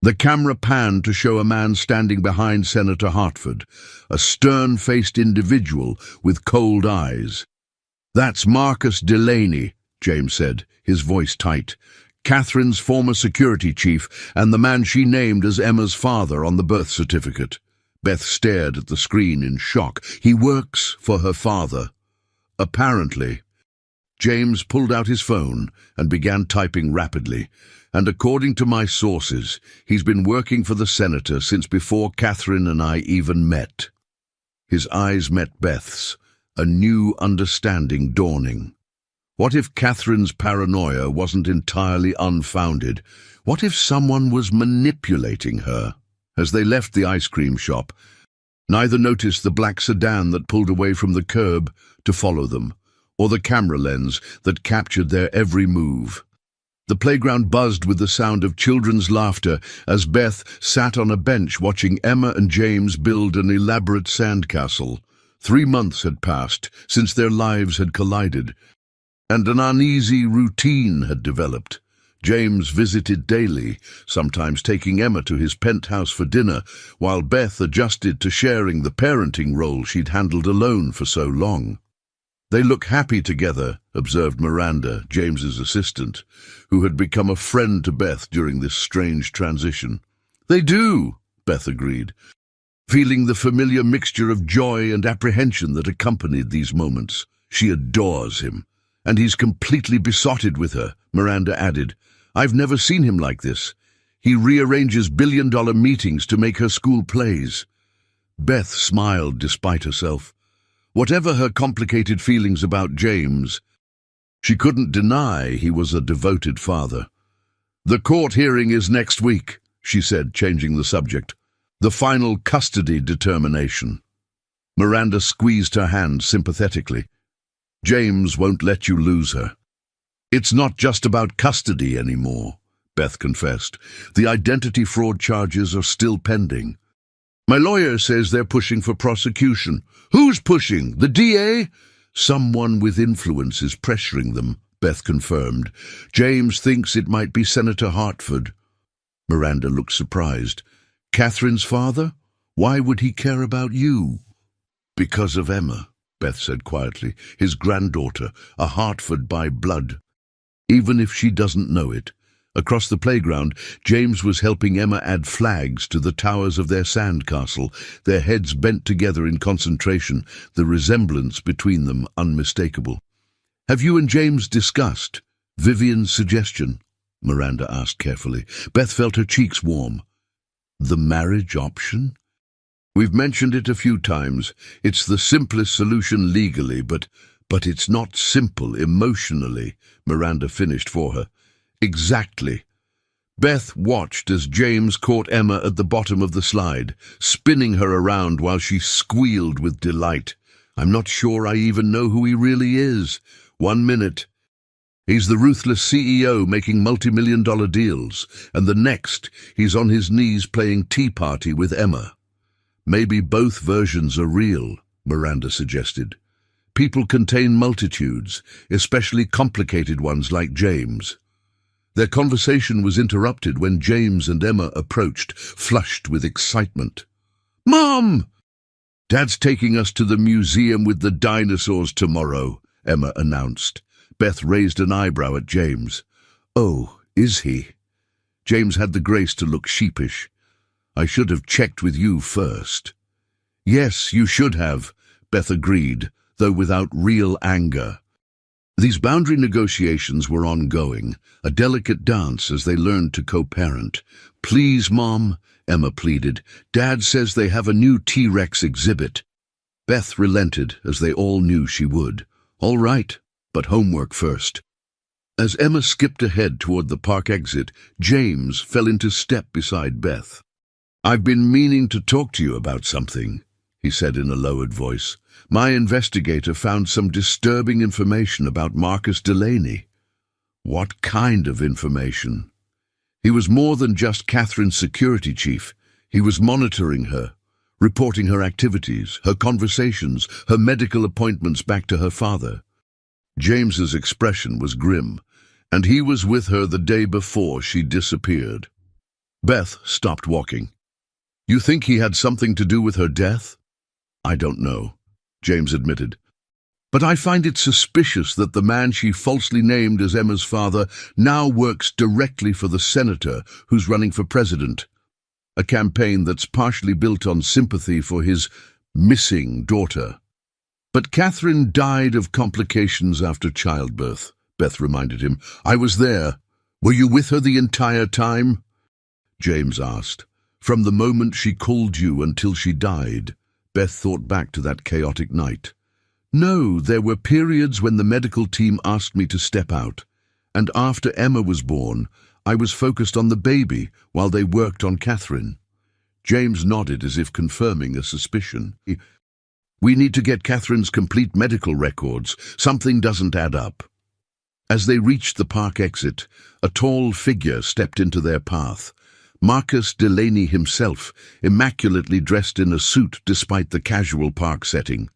the camera panned to show a man standing behind Senator Hartford, a stern-faced individual with cold eyes. "That's Marcus Delaney," James said, his voice tight. "Catherine's former security chief and the man she named as Emma's father on the birth certificate." Beth stared at the screen in shock. "He works for her father." "Apparently." James pulled out his phone and began typing rapidly. "And according to my sources, he's been working for the senator since before Catherine and I even met." His eyes met Beth's, a new understanding dawning. What if Catherine's paranoia wasn't entirely unfounded? What if someone was manipulating her? As they left the ice cream shop, neither noticed the black sedan that pulled away from the curb to follow them, or the camera lens that captured their every move. The playground buzzed with the sound of children's laughter as Beth sat on a bench watching Emma and James build an elaborate sandcastle. 3 months had passed since their lives had collided, and an uneasy routine had developed. James visited daily, sometimes taking Emma to his penthouse for dinner, while Beth adjusted to sharing the parenting role she'd handled alone for so long. "They look happy together," observed Miranda, James's assistant, who had become a friend to Beth during this strange transition. "They do," Beth agreed. feeling the familiar mixture of joy and apprehension that accompanied these moments. She adores him, and he's completely besotted with her, Miranda added. I've never seen him like this. He rearranges billion-dollar meetings to make her school plays. Beth smiled despite herself. Whatever her complicated feelings about James, she couldn't deny he was a devoted father. The court hearing is next week, she said, changing the subject. The final custody determination. Miranda squeezed her hand sympathetically. James won't let you lose her. It's not just about custody anymore, Beth confessed. The identity fraud charges are still pending. My lawyer says they're pushing for prosecution. Who's pushing? The DA? Someone with influence is pressuring them, Beth confirmed. James thinks it might be Senator Hartford. Miranda looked surprised. Catherine's father? Why would he care about you? Because of Emma, Beth said quietly. His granddaughter, a Hartford by blood. Even if she doesn't know it. Across the playground, James was helping Emma add flags to the towers of their sandcastle, their heads bent together in concentration, the resemblance between them unmistakable. Have you and James discussed Vivian's suggestion? Miranda asked carefully. Beth felt her cheeks warm. The marriage option? We've mentioned it a few times. It's the simplest solution legally, but it's not simple emotionally, Miranda finished for her. Exactly. Beth watched as James caught Emma at the bottom of the slide, spinning her around while she squealed with delight. I'm not sure I even know who he really is. 1 minute. He's the ruthless CEO making multi-million-dollar deals, and the next, he's on his knees playing tea party with Emma. Maybe both versions are real, Miranda suggested. People contain multitudes, especially complicated ones like James. Their conversation was interrupted when James and Emma approached, flushed with excitement. Mom! Dad's taking us to the museum with the dinosaurs tomorrow, Emma announced. Beth raised an eyebrow at James. Oh, is he? James had the grace to look sheepish. I should have checked with you first. Yes, you should have, Beth agreed, though without real anger. These boundary negotiations were ongoing, a delicate dance as they learned to co-parent. Please, Mom, Emma pleaded. Dad says they have a new T-Rex exhibit. Beth relented, as they all knew she would. All right, but homework first. As Emma skipped ahead toward the park exit, James fell into step beside Beth. I've been meaning to talk to you about something, he said in a lowered voice. My investigator found some disturbing information about Marcus Delaney. What kind of information? He was more than just Catherine's security chief. He was monitoring her, reporting her activities, her conversations, her medical appointments back to her father. James's expression was grim, and he was with her the day before she disappeared. Beth stopped walking. You think he had something to do with her death? I don't know, James admitted. But I find it suspicious that the man she falsely named as Emma's father now works directly for the senator who's running for president. A campaign that's partially built on sympathy for his missing daughter. But Catherine died of complications after childbirth, Beth reminded him. I was there. Were you with her the entire time? James asked. From the moment she called you until she died. Beth thought back to that chaotic night. No, there were periods when the medical team asked me to step out. And after Emma was born, I was focused on the baby while they worked on Catherine. James nodded as if confirming a suspicion. We need to get Catherine's complete medical records. Something doesn't add up. As they reached the park exit, a tall figure stepped into their path. Marcus Delaney himself, immaculately dressed in a suit despite the casual park setting.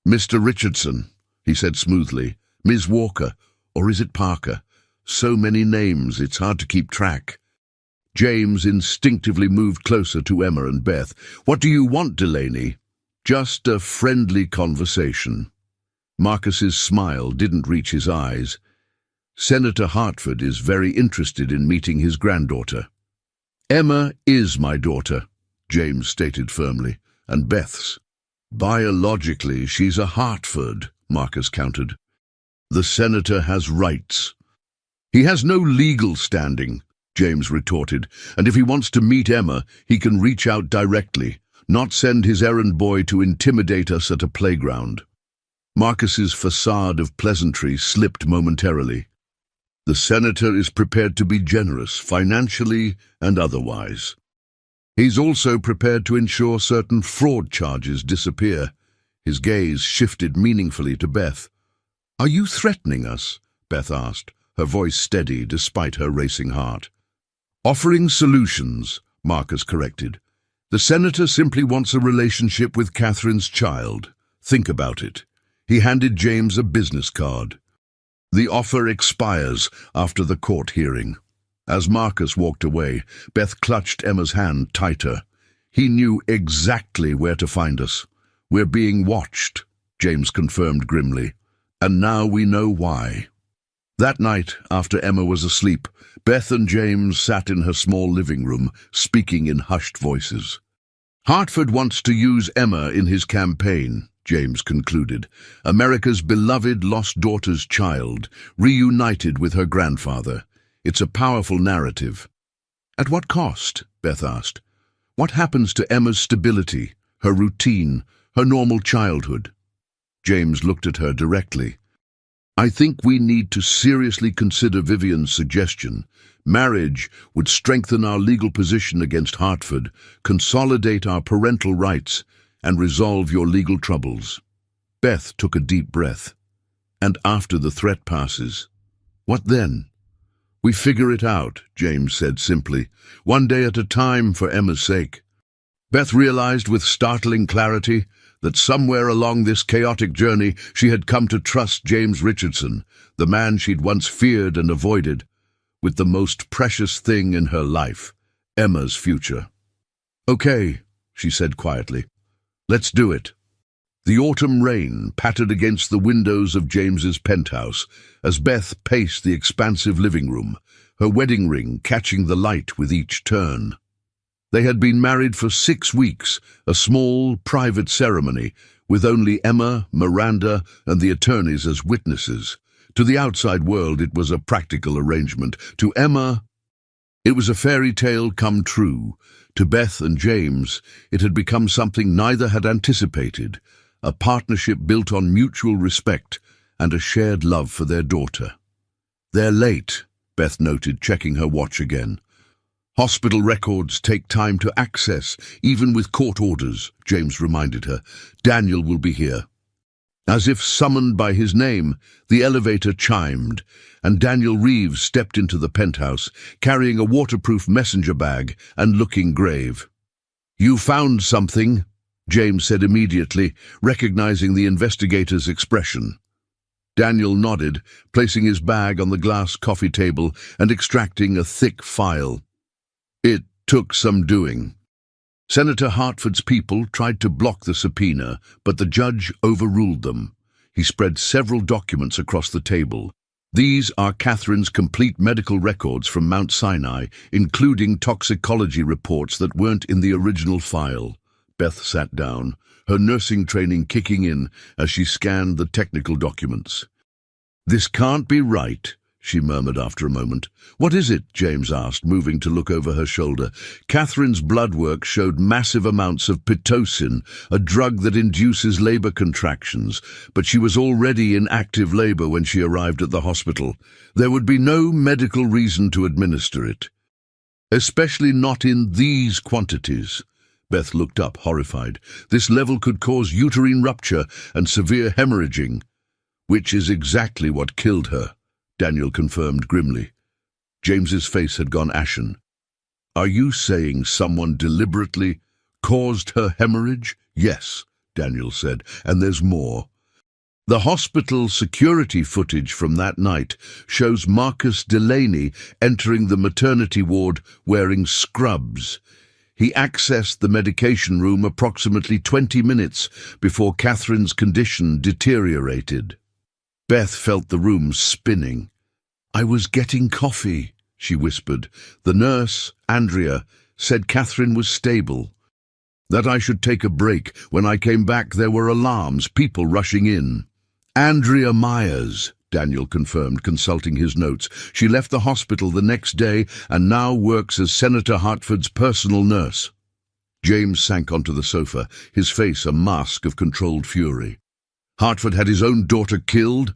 Mr. Richardson, he said smoothly. Ms. Walker, or is it Parker? So many names, it's hard to keep track. James instinctively moved closer to Emma and Beth. What do you want, Delaney? Just a friendly conversation. Marcus's smile didn't reach his eyes. Senator Hartford is very interested in meeting his granddaughter. Emma is my daughter, James stated firmly, and Beth's. Biologically, she's a Hartford, Marcus countered. The senator has rights. He has no legal standing, James retorted, and if he wants to meet Emma, he can reach out directly, not send his errand boy to intimidate us at a playground. Marcus's facade of pleasantry slipped momentarily. The senator is prepared to be generous, financially and otherwise. He's also prepared to ensure certain fraud charges disappear. His gaze shifted meaningfully to Beth. Are you threatening us? Beth asked, her voice steady despite her racing heart. Offering solutions, Marcus corrected. The senator simply wants a relationship with Catherine's child. Think about it. He handed James a business card. The offer expires after the court hearing. As Marcus walked away, Beth clutched Emma's hand tighter. He knew exactly where to find us. We're being watched, James confirmed grimly. And now we know why. That night, after Emma was asleep, Beth and James sat in her small living room, speaking in hushed voices. Hartford wants to use Emma in his campaign, James concluded. America's beloved lost daughter's child, reunited with her grandfather. It's a powerful narrative. At what cost? Beth asked. What happens to Emma's stability, her routine, her normal childhood? James looked at her directly. I think we need to seriously consider Vivian's suggestion. Marriage would strengthen our legal position against Hartford, consolidate our parental rights, and resolve your legal troubles. Beth took a deep breath. And after the threat passes, what then? We figure it out, James said simply, one day at a time for Emma's sake. Beth realized with startling clarity that somewhere along this chaotic journey she had come to trust James Richardson, the man she'd once feared and avoided, with the most precious thing in her life, Emma's future. Okay, she said quietly. Let's do it. The autumn rain pattered against the windows of James's penthouse as Beth paced the expansive living room, her wedding ring catching the light with each turn. They had been married for 6 weeks, a small, private ceremony, with only Emma, Miranda, and the attorneys as witnesses. To the outside world, it was a practical arrangement. To Emma, it was a fairy tale come true. To Beth and James, it had become something neither had anticipated, a partnership built on mutual respect and a shared love for their daughter. They're late, Beth noted, checking her watch again. Hospital records take time to access, even with court orders, James reminded her. Daniel will be here. As if summoned by his name, the elevator chimed, and Daniel Reeves stepped into the penthouse, carrying a waterproof messenger bag and looking grave. You found something, James said immediately, recognizing the investigator's expression. Daniel nodded, placing his bag on the glass coffee table and extracting a thick file. It took some doing. Senator Hartford's people tried to block the subpoena, but the judge overruled them. He spread several documents across the table. These are Catherine's complete medical records from Mount Sinai, including toxicology reports that weren't in the original file. Beth sat down, her nursing training kicking in as she scanned the technical documents. This can't be right, she murmured after a moment. What is it? James asked, moving to look over her shoulder. Catherine's blood work showed massive amounts of pitocin, a drug that induces labor contractions, but she was already in active labor when she arrived at the hospital. There would be no medical reason to administer it. Especially not in these quantities. Beth looked up, horrified. This level could cause uterine rupture and severe hemorrhaging, which is exactly what killed her, Daniel confirmed grimly. James's face had gone ashen. Are you saying someone deliberately caused her hemorrhage? Yes, Daniel said, and there's more. The hospital security footage from that night shows Marcus Delaney entering the maternity ward wearing scrubs. He accessed the medication room approximately 20 minutes before Catherine's condition deteriorated. Beth felt the room spinning. I was getting coffee, she whispered. The nurse, Andrea, said Catherine was stable. That I should take a break. When I came back, there were alarms, people rushing in. Andrea Myers, Daniel confirmed, consulting his notes. She left the hospital the next day and now works as Senator Hartford's personal nurse. James sank onto the sofa, his face a mask of controlled fury. Hartford had his own daughter killed?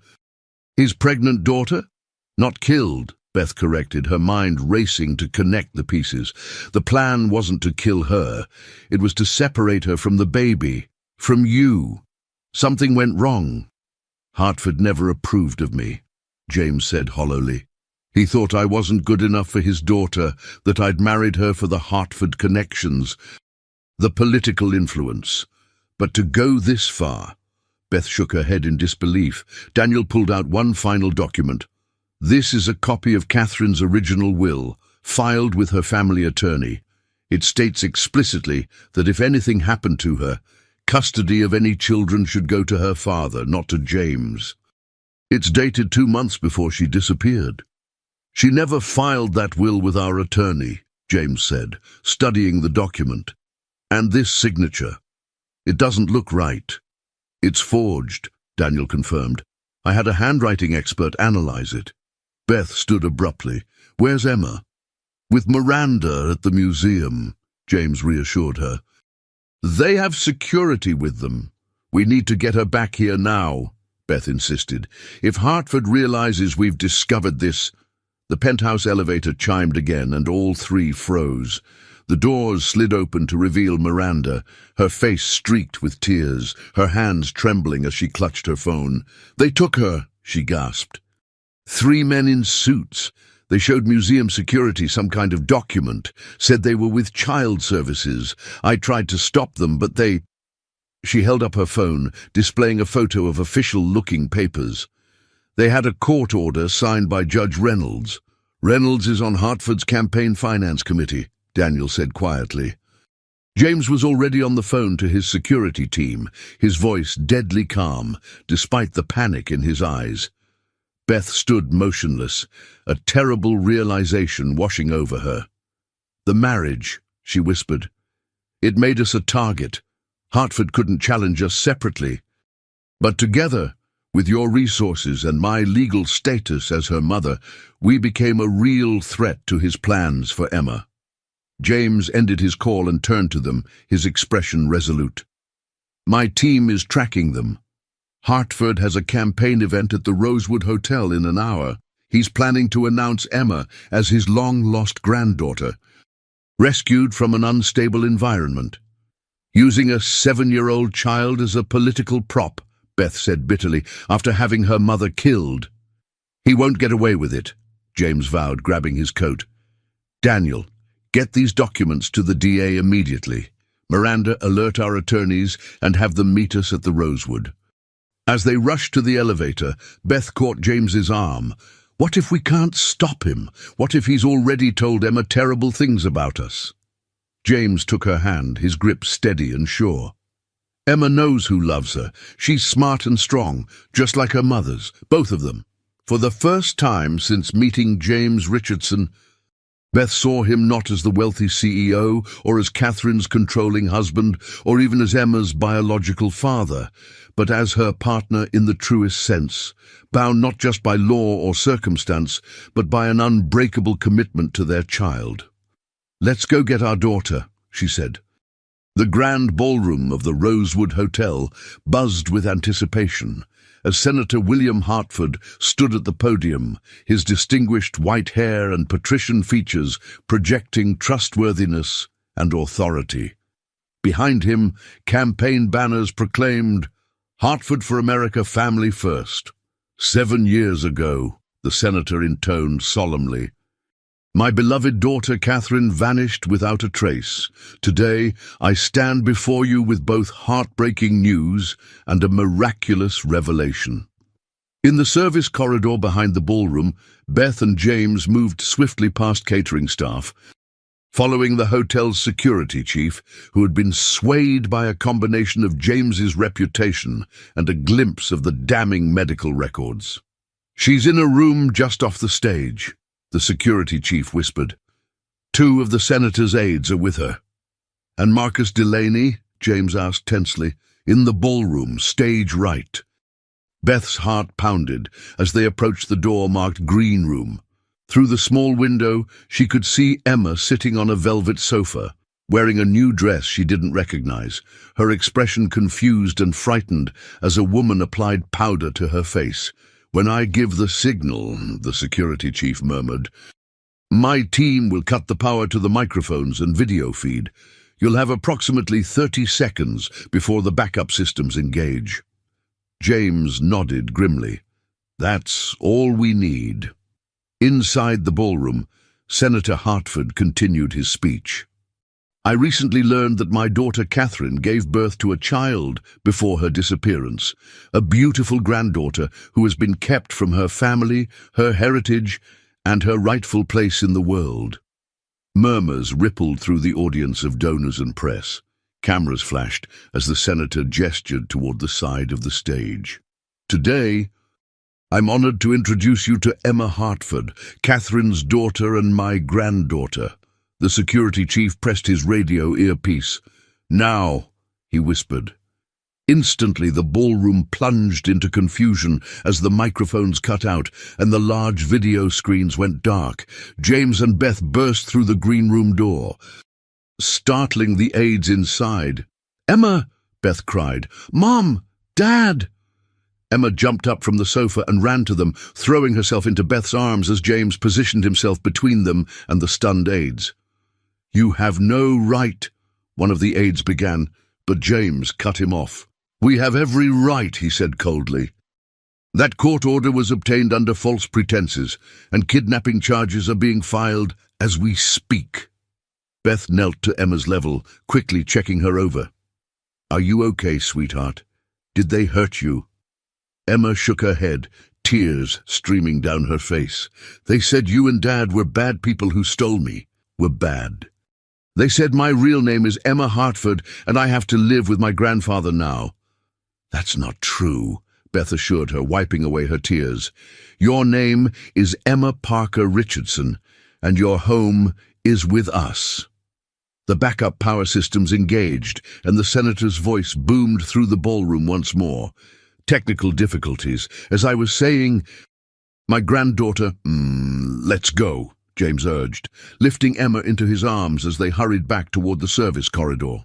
His pregnant daughter? Not killed, Beth corrected, her mind racing to connect the pieces. The plan wasn't to kill her. It was to separate her from the baby, from you. Something went wrong. Hartford never approved of me, James said hollowly. He thought I wasn't good enough for his daughter, that I'd married her for the Hartford connections, the political influence. But to go this far... Beth shook her head in disbelief. Daniel pulled out one final document. This is a copy of Catherine's original will, filed with her family attorney. It states explicitly that if anything happened to her, custody of any children should go to her father, not to James. It's dated 2 months before she disappeared. She never filed that will with our attorney, James said, studying the document. And this signature. It doesn't look right. It's forged, Daniel confirmed. I had a handwriting expert analyze it. Beth stood abruptly. Where's Emma? With Miranda at the museum, James reassured her. They have security with them. We need to get her back here now, Beth insisted. If Hartford realizes we've discovered this... The penthouse elevator chimed again, and all three froze. The doors slid open to reveal Miranda, her face streaked with tears, her hands trembling as she clutched her phone. They took her, she gasped. 3 men in suits. They showed museum security some kind of document, said they were with child services. I tried to stop them, but they... She held up her phone, displaying a photo of official-looking papers. They had a court order signed by Judge Reynolds. Reynolds is on Hartford's campaign finance committee, Daniel said quietly. James was already on the phone to his security team, his voice deadly calm, despite the panic in his eyes. Beth stood motionless, a terrible realization washing over her. The marriage, she whispered. It made us a target. Hartford couldn't challenge us separately. But together, with your resources and my legal status as her mother, we became a real threat to his plans for Emma. James ended his call and turned to them, his expression resolute. My team is tracking them. Hartford has a campaign event at the Rosewood Hotel in an hour. He's planning to announce Emma as his long-lost granddaughter, rescued from an unstable environment. Using a 7-year-old child as a political prop, Beth said bitterly, after having her mother killed. He won't get away with it, James vowed, grabbing his coat. Daniel, get these documents to the DA immediately. Miranda, alert our attorneys and have them meet us at the Rosewood. As they rushed to the elevator, Beth caught James's arm. What if we can't stop him? What if he's already told Emma terrible things about us? James took her hand, his grip steady and sure. Emma knows who loves her. She's smart and strong, just like her mother's, both of them. For the first time since meeting James Richardson, Beth saw him not as the wealthy CEO, or as Catherine's controlling husband, or even as Emma's biological father, but as her partner in the truest sense, bound not just by law or circumstance, but by an unbreakable commitment to their child. Let's go get our daughter, she said. The grand ballroom of the Rosewood Hotel buzzed with anticipation as Senator William Hartford stood at the podium, his distinguished white hair and patrician features projecting trustworthiness and authority. Behind him, campaign banners proclaimed, Hartford for America, family first. 7 years ago, the senator intoned solemnly, my beloved daughter Catherine vanished without a trace. Today, I stand before you with both heartbreaking news and a miraculous revelation. In the service corridor behind the ballroom, Beth and James moved swiftly past catering staff, following the hotel's security chief, who had been swayed by a combination of James's reputation and a glimpse of the damning medical records. She's in a room just off the stage, the security chief whispered. 2 of the senator's aides are with her. And Marcus Delaney? James asked tensely. In the ballroom, stage right. Beth's heart pounded as they approached the door marked Green Room. Through the small window, she could see Emma sitting on a velvet sofa, wearing a new dress she didn't recognize, her expression confused and frightened as a woman applied powder to her face. When I give the signal, the security chief murmured, my team will cut the power to the microphones and video feed. You'll have approximately 30 seconds before the backup systems engage. James nodded grimly. That's all we need. Inside the ballroom, Senator Hartford continued his speech. I recently learned that my daughter Catherine gave birth to a child before her disappearance, a beautiful granddaughter who has been kept from her family, her heritage, and her rightful place in the world. Murmurs rippled through the audience of donors and press. Cameras flashed as the senator gestured toward the side of the stage. Today, I'm honored to introduce you to Emma Hartford, Catherine's daughter and my granddaughter. The security chief pressed his radio earpiece. Now, he whispered. Instantly, the ballroom plunged into confusion as the microphones cut out and the large video screens went dark. James and Beth burst through the green room door, startling the aides inside. Emma, Beth cried. Mom! Dad! Emma jumped up from the sofa and ran to them, throwing herself into Beth's arms as James positioned himself between them and the stunned aides. You have no right, one of the aides began, but James cut him off. We have every right, he said coldly. That court order was obtained under false pretenses, and kidnapping charges are being filed as we speak. Beth knelt to Emma's level, quickly checking her over. Are you okay, sweetheart? Did they hurt you? Emma shook her head, tears streaming down her face. They said you and Dad were bad people who stole me. Were bad. They said my real name is Emma Hartford and I have to live with my grandfather now. That's not true, Beth assured her, wiping away her tears. Your name is Emma Parker Richardson, and your home is with us. The backup power systems engaged, and the senator's voice boomed through the ballroom once more. Technical difficulties. As I was saying, my granddaughter, let's go, James urged, lifting Emma into his arms as they hurried back toward the service corridor.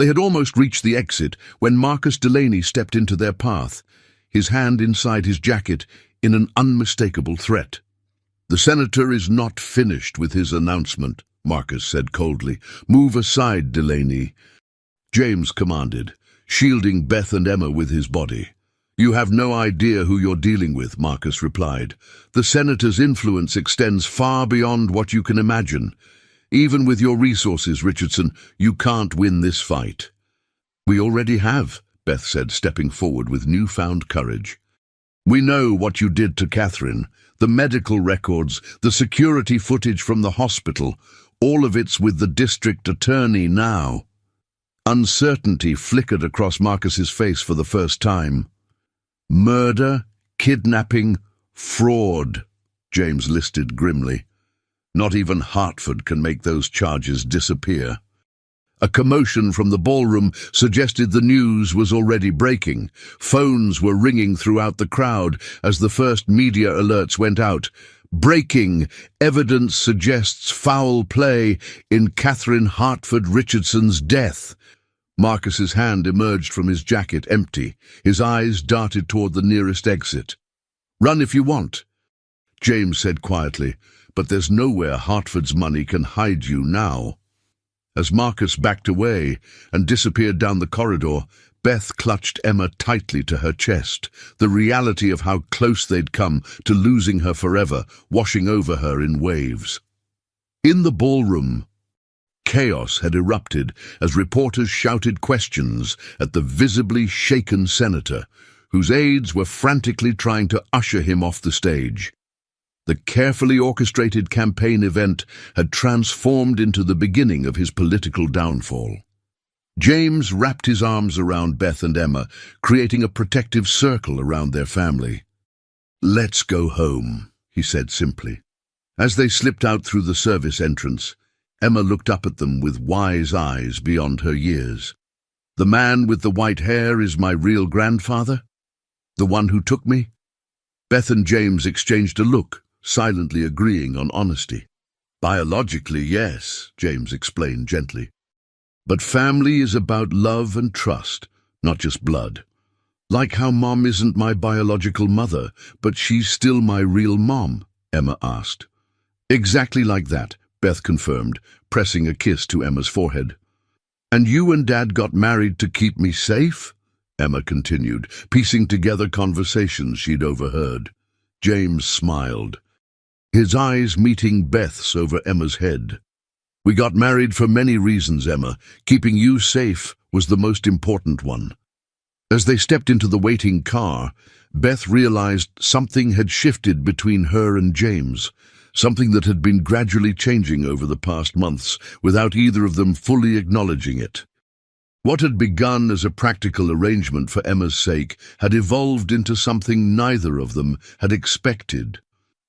They had almost reached the exit when Marcus Delaney stepped into their path, his hand inside his jacket in an unmistakable threat. The senator is not finished with his announcement, Marcus said coldly. Move aside, Delaney. James commanded, shielding Beth and Emma with his body. You have no idea who you're dealing with, Marcus replied. The senator's influence extends far beyond what you can imagine. Even with your resources, Richardson, you can't win this fight. We already have, Beth said, stepping forward with newfound courage. We know what you did to Catherine. The medical records, the security footage from the hospital, all of it's with the district attorney now. Uncertainty flickered across Marcus's face for the first time. Murder, kidnapping, fraud, James listed grimly. Not even Hartford can make those charges disappear. A commotion from the ballroom suggested the news was already breaking. Phones were ringing throughout the crowd as the first media alerts went out. Breaking, evidence suggests foul play in Catherine Hartford Richardson's death. Marcus's hand emerged from his jacket, empty. His eyes darted toward the nearest exit. Run if you want, James said quietly, but there's nowhere Hartford's money can hide you now. As Marcus backed away and disappeared down the corridor, Beth clutched Emma tightly to her chest, the reality of how close they'd come to losing her forever, washing over her in waves. In the ballroom, chaos had erupted as reporters shouted questions at the visibly shaken senator, whose aides were frantically trying to usher him off the stage. The carefully orchestrated campaign event had transformed into the beginning of his political downfall. James wrapped his arms around Beth and Emma, creating a protective circle around their family. Let's go home, he said simply. As they slipped out through the service entrance, Emma looked up at them with wise eyes beyond her years. "The man with the white hair is my real grandfather? The one who took me?" Beth and James exchanged a look, silently agreeing on honesty. "Biologically, yes," James explained gently. "But family is about love and trust, not just blood. Like how Mom isn't my biological mother, but she's still my real mom," Emma asked. "Exactly like that," Beth confirmed, pressing a kiss to Emma's forehead. "And you and Dad got married to keep me safe?" Emma continued, piecing together conversations she'd overheard. James smiled, his eyes meeting Beth's over Emma's head. "We got married for many reasons, Emma. Keeping you safe was the most important one." As they stepped into the waiting car, Beth realized something had shifted between her and James, something that had been gradually changing over the past months without either of them fully acknowledging it. What had begun as a practical arrangement for Emma's sake had evolved into something neither of them had expected.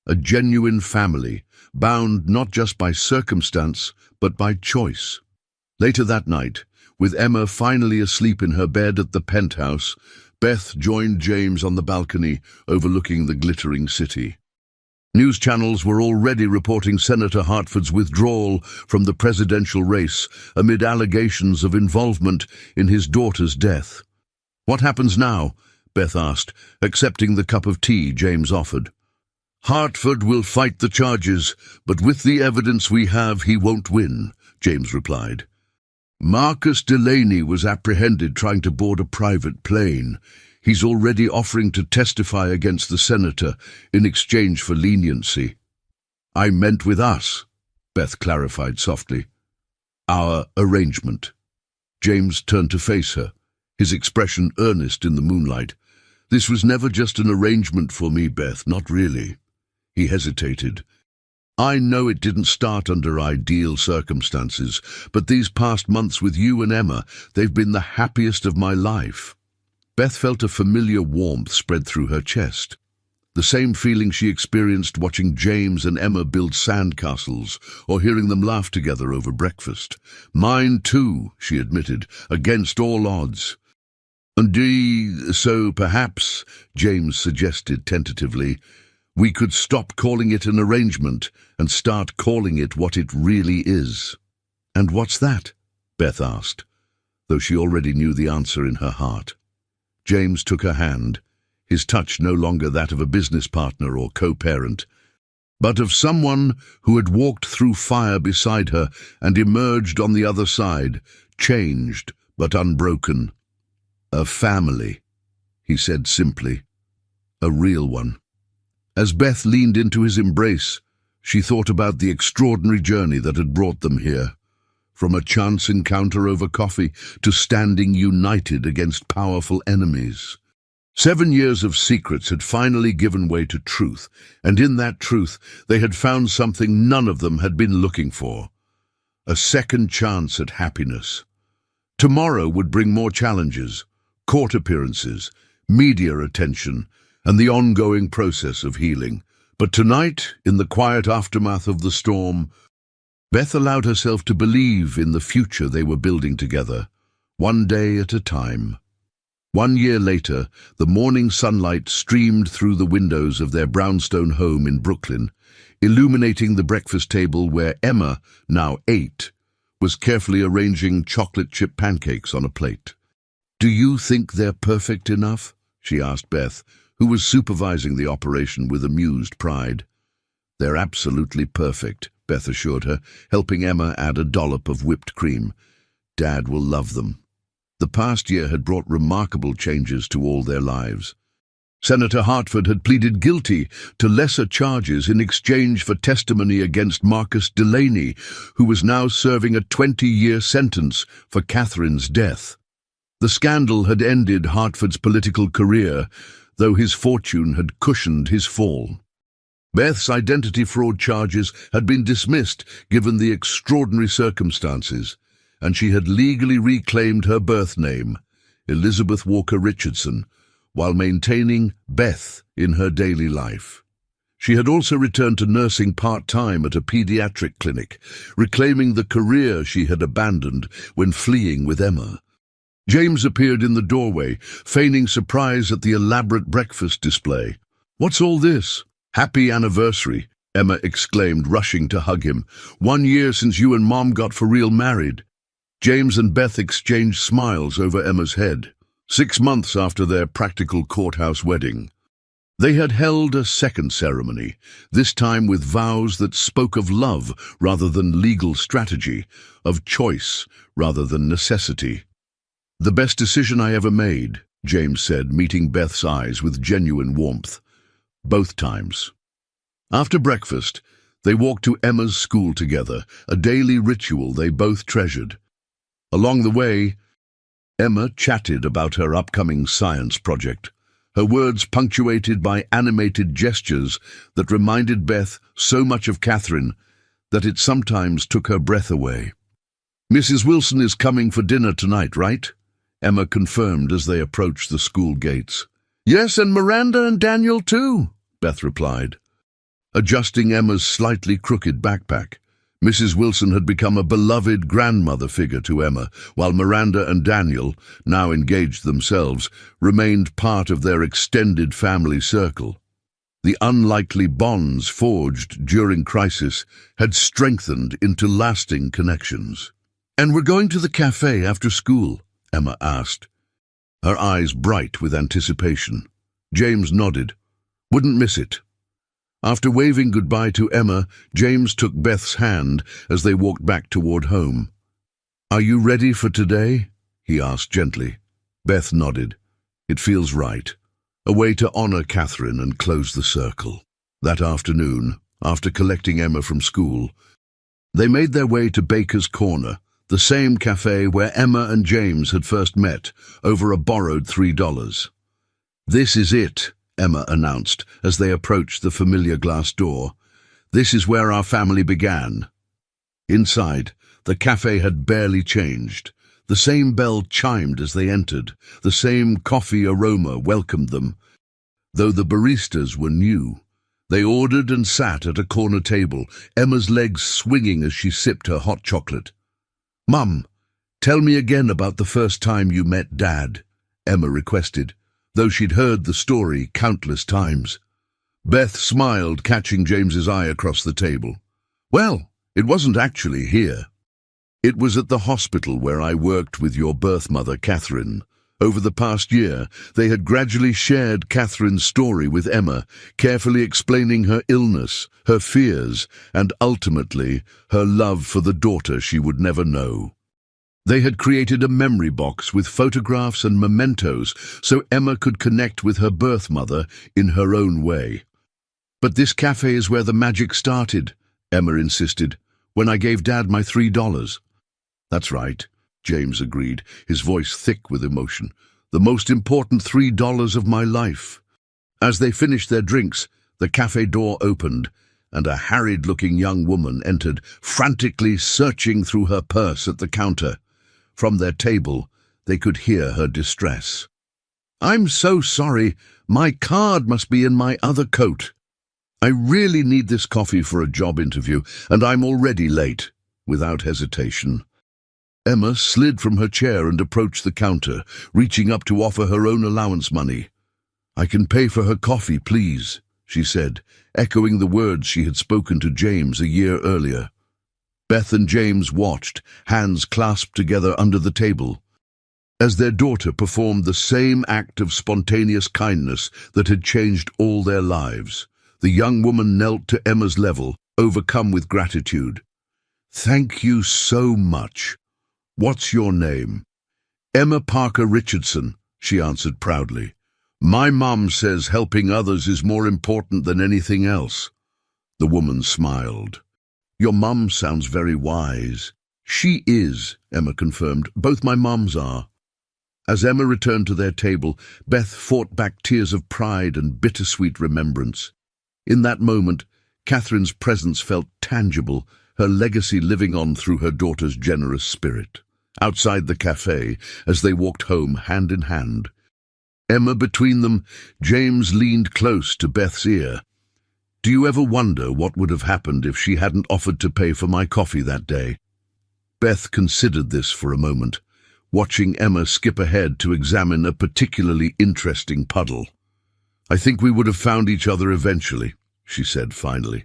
A genuine family, bound not just by circumstance, but by choice. Later that night, with Emma finally asleep in her bed at the penthouse, Beth joined James on the balcony overlooking the glittering city. News channels were already reporting Senator Hartford's withdrawal from the presidential race amid allegations of involvement in his daughter's death. "What happens now?" Beth asked, accepting the cup of tea James offered. "Hartford will fight the charges, but with the evidence we have, he won't win," James replied. "Marcus Delaney was apprehended trying to board a private plane. He's already offering to testify against the senator in exchange for leniency." "I meant with us," Beth clarified softly. "Our arrangement." James turned to face her, his expression earnest in the moonlight. "This was never just an arrangement for me, Beth, not really." He hesitated. "I know it didn't start under ideal circumstances, but these past months with you and Emma, they've been the happiest of my life." Beth felt a familiar warmth spread through her chest. The same feeling she experienced watching James and Emma build sandcastles or hearing them laugh together over breakfast. "Mine too," she admitted, "against all odds." So perhaps," James suggested tentatively, "we could stop calling it an arrangement and start calling it what it really is." "And what's that?" Beth asked, though she already knew the answer in her heart. James took her hand, his touch no longer that of a business partner or co-parent, but of someone who had walked through fire beside her and emerged on the other side, changed but unbroken. "A family," he said simply. "A real one." As Beth leaned into his embrace, she thought about the extraordinary journey that had brought them here. From a chance encounter over coffee to standing united against powerful enemies. 7 years of secrets had finally given way to truth, and in that truth they had found something none of them had been looking for. A second chance at happiness. Tomorrow would bring more challenges, court appearances, media attention, and the ongoing process of healing. But tonight, in the quiet aftermath of the storm, Beth allowed herself to believe in the future they were building together, one day at a time. 1 year later, the morning sunlight streamed through the windows of their brownstone home in Brooklyn, illuminating the breakfast table where Emma, now 8, was carefully arranging chocolate chip pancakes on a plate. "Do you think they're perfect enough?" she asked Beth, who was supervising the operation with amused pride. "They're absolutely perfect," Beth assured her, helping Emma add a dollop of whipped cream. "Dad will love them." The past year had brought remarkable changes to all their lives. Senator Hartford had pleaded guilty to lesser charges in exchange for testimony against Marcus Delaney, who was now serving a 20-year sentence for Catherine's death. The scandal had ended Hartford's political career, though his fortune had cushioned his fall. Beth's identity fraud charges had been dismissed given the extraordinary circumstances, and she had legally reclaimed her birth name, Elizabeth Walker Richardson, while maintaining Beth in her daily life. She had also returned to nursing part-time at a pediatric clinic, reclaiming the career she had abandoned when fleeing with Emma. James appeared in the doorway, feigning surprise at the elaborate breakfast display. "What's all this?" "Happy anniversary," Emma exclaimed, rushing to hug him. "1 year since you and Mom got for real married." James and Beth exchanged smiles over Emma's head. 6 months after their practical courthouse wedding, they had held a second ceremony, this time with vows that spoke of love rather than legal strategy, of choice rather than necessity. "The best decision I ever made," James said, meeting Beth's eyes with genuine warmth. Both times. After breakfast, they walked to Emma's school together, a daily ritual they both treasured. Along the way, Emma chatted about her upcoming science project, her words punctuated by animated gestures that reminded Beth so much of Catherine that it sometimes took her breath away. "Mrs. Wilson is coming for dinner tonight, right?" Emma confirmed as they approached the school gates. "Yes, and Miranda and Daniel too," Beth replied. Adjusting Emma's slightly crooked backpack, Mrs. Wilson had become a beloved grandmother figure to Emma, while Miranda and Daniel, now engaged themselves, remained part of their extended family circle. The unlikely bonds forged during crisis had strengthened into lasting connections. "And we're going to the cafe after school?" Emma asked, her eyes bright with anticipation. James nodded. "Wouldn't miss it." After waving goodbye to Emma, James took Beth's hand as they walked back toward home. "Are you ready for today?" he asked gently. Beth nodded. "It feels right. A way to honor Catherine and close the circle." That afternoon, after collecting Emma from school, they made their way to Baker's Corner, the same cafe where Emma and James had first met, over a borrowed $3. "This is it," Emma announced as they approached the familiar glass door. "This is where our family began." Inside, the cafe had barely changed. The same bell chimed as they entered. The same coffee aroma welcomed them, though the baristas were new. They ordered and sat at a corner table, Emma's legs swinging as she sipped her hot chocolate. "Mum, tell me again about the first time you met Dad," Emma requested, though she'd heard the story countless times. Beth smiled, catching James's eye across the table. "Well, it wasn't actually here. It was at the hospital where I worked with your birth mother, Catherine. Over the past year, they had gradually shared Catherine's story with Emma, carefully explaining her illness, her fears, and ultimately, her love for the daughter she would never know. They had created a memory box with photographs and mementos so Emma could connect with her birth mother in her own way. "But this cafe is where the magic started," Emma insisted, "when I gave Dad my $3. "That's right," James agreed, his voice thick with emotion. "The most important $3 of my life." As they finished their drinks, the cafe door opened, and a harried-looking young woman entered, frantically searching through her purse at the counter. From their table, they could hear her distress. "I'm so sorry. My card must be in my other coat. I really need this coffee for a job interview, and I'm already late." Without hesitation, Emma slid from her chair and approached the counter, reaching up to offer her own allowance money. "I can pay for her coffee, please," she said, echoing the words she had spoken to James a year earlier. Beth and James watched, hands clasped together under the table, as their daughter performed the same act of spontaneous kindness that had changed all their lives. The young woman knelt to Emma's level, overcome with gratitude. "Thank you so much. What's your name?" "Emma Parker Richardson," she answered proudly. "My mom says helping others is more important than anything else." The woman smiled. "Your mum sounds very wise." "She is," Emma confirmed. "Both my mums are." As Emma returned to their table, Beth fought back tears of pride and bittersweet remembrance. In that moment, Catherine's presence felt tangible, her legacy living on through her daughter's generous spirit. Outside the cafe, as they walked home hand in hand, Emma between them, James leaned close to Beth's ear. Do you ever wonder what would have happened if she hadn't offered to pay for my coffee that day? Beth considered this for a moment, watching Emma skip ahead to examine a particularly interesting puddle. I think we would have found each other eventually, she said finally.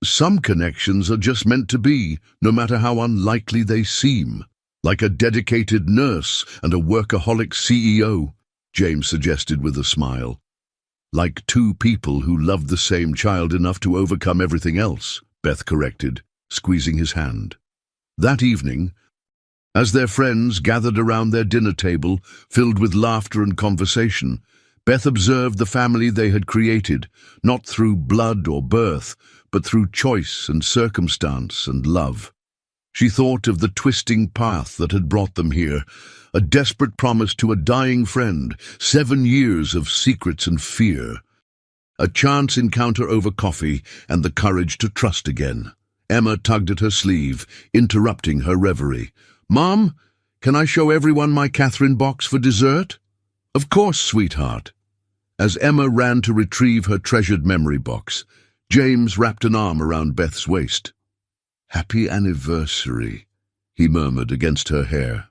Some connections are just meant to be, no matter how unlikely they seem. Like a dedicated nurse and a workaholic CEO, James suggested with a smile. Like two people who loved the same child enough to overcome everything else, Beth corrected, squeezing his hand. That evening, as their friends gathered around their dinner table, filled with laughter and conversation, Beth observed the family they had created, not through blood or birth, but through choice and circumstance and love. She thought of the twisting path that had brought them here, a desperate promise to a dying friend, 7 years of secrets and fear, a chance encounter over coffee, and the courage to trust again. Emma tugged at her sleeve, interrupting her reverie. "Mom, can I show everyone my Catherine box for dessert?" "Of course, sweetheart." As Emma ran to retrieve her treasured memory box, James wrapped an arm around Beth's waist. "Happy anniversary," he murmured against her hair.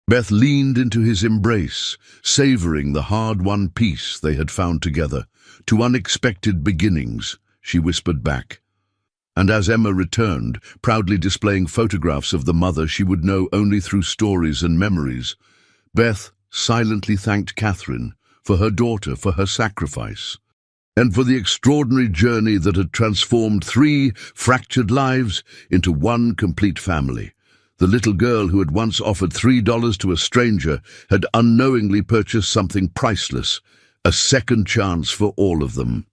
Beth leaned into his embrace, savoring the hard-won peace they had found together. "To unexpected beginnings," she whispered back. And as Emma returned, proudly displaying photographs of the mother she would know only through stories and memories, Beth silently thanked Catherine for her daughter, for her sacrifice, and for the extraordinary journey that had transformed 3 fractured lives into one complete family. The little girl who had once offered $3 to a stranger had unknowingly purchased something priceless, a second chance for all of them.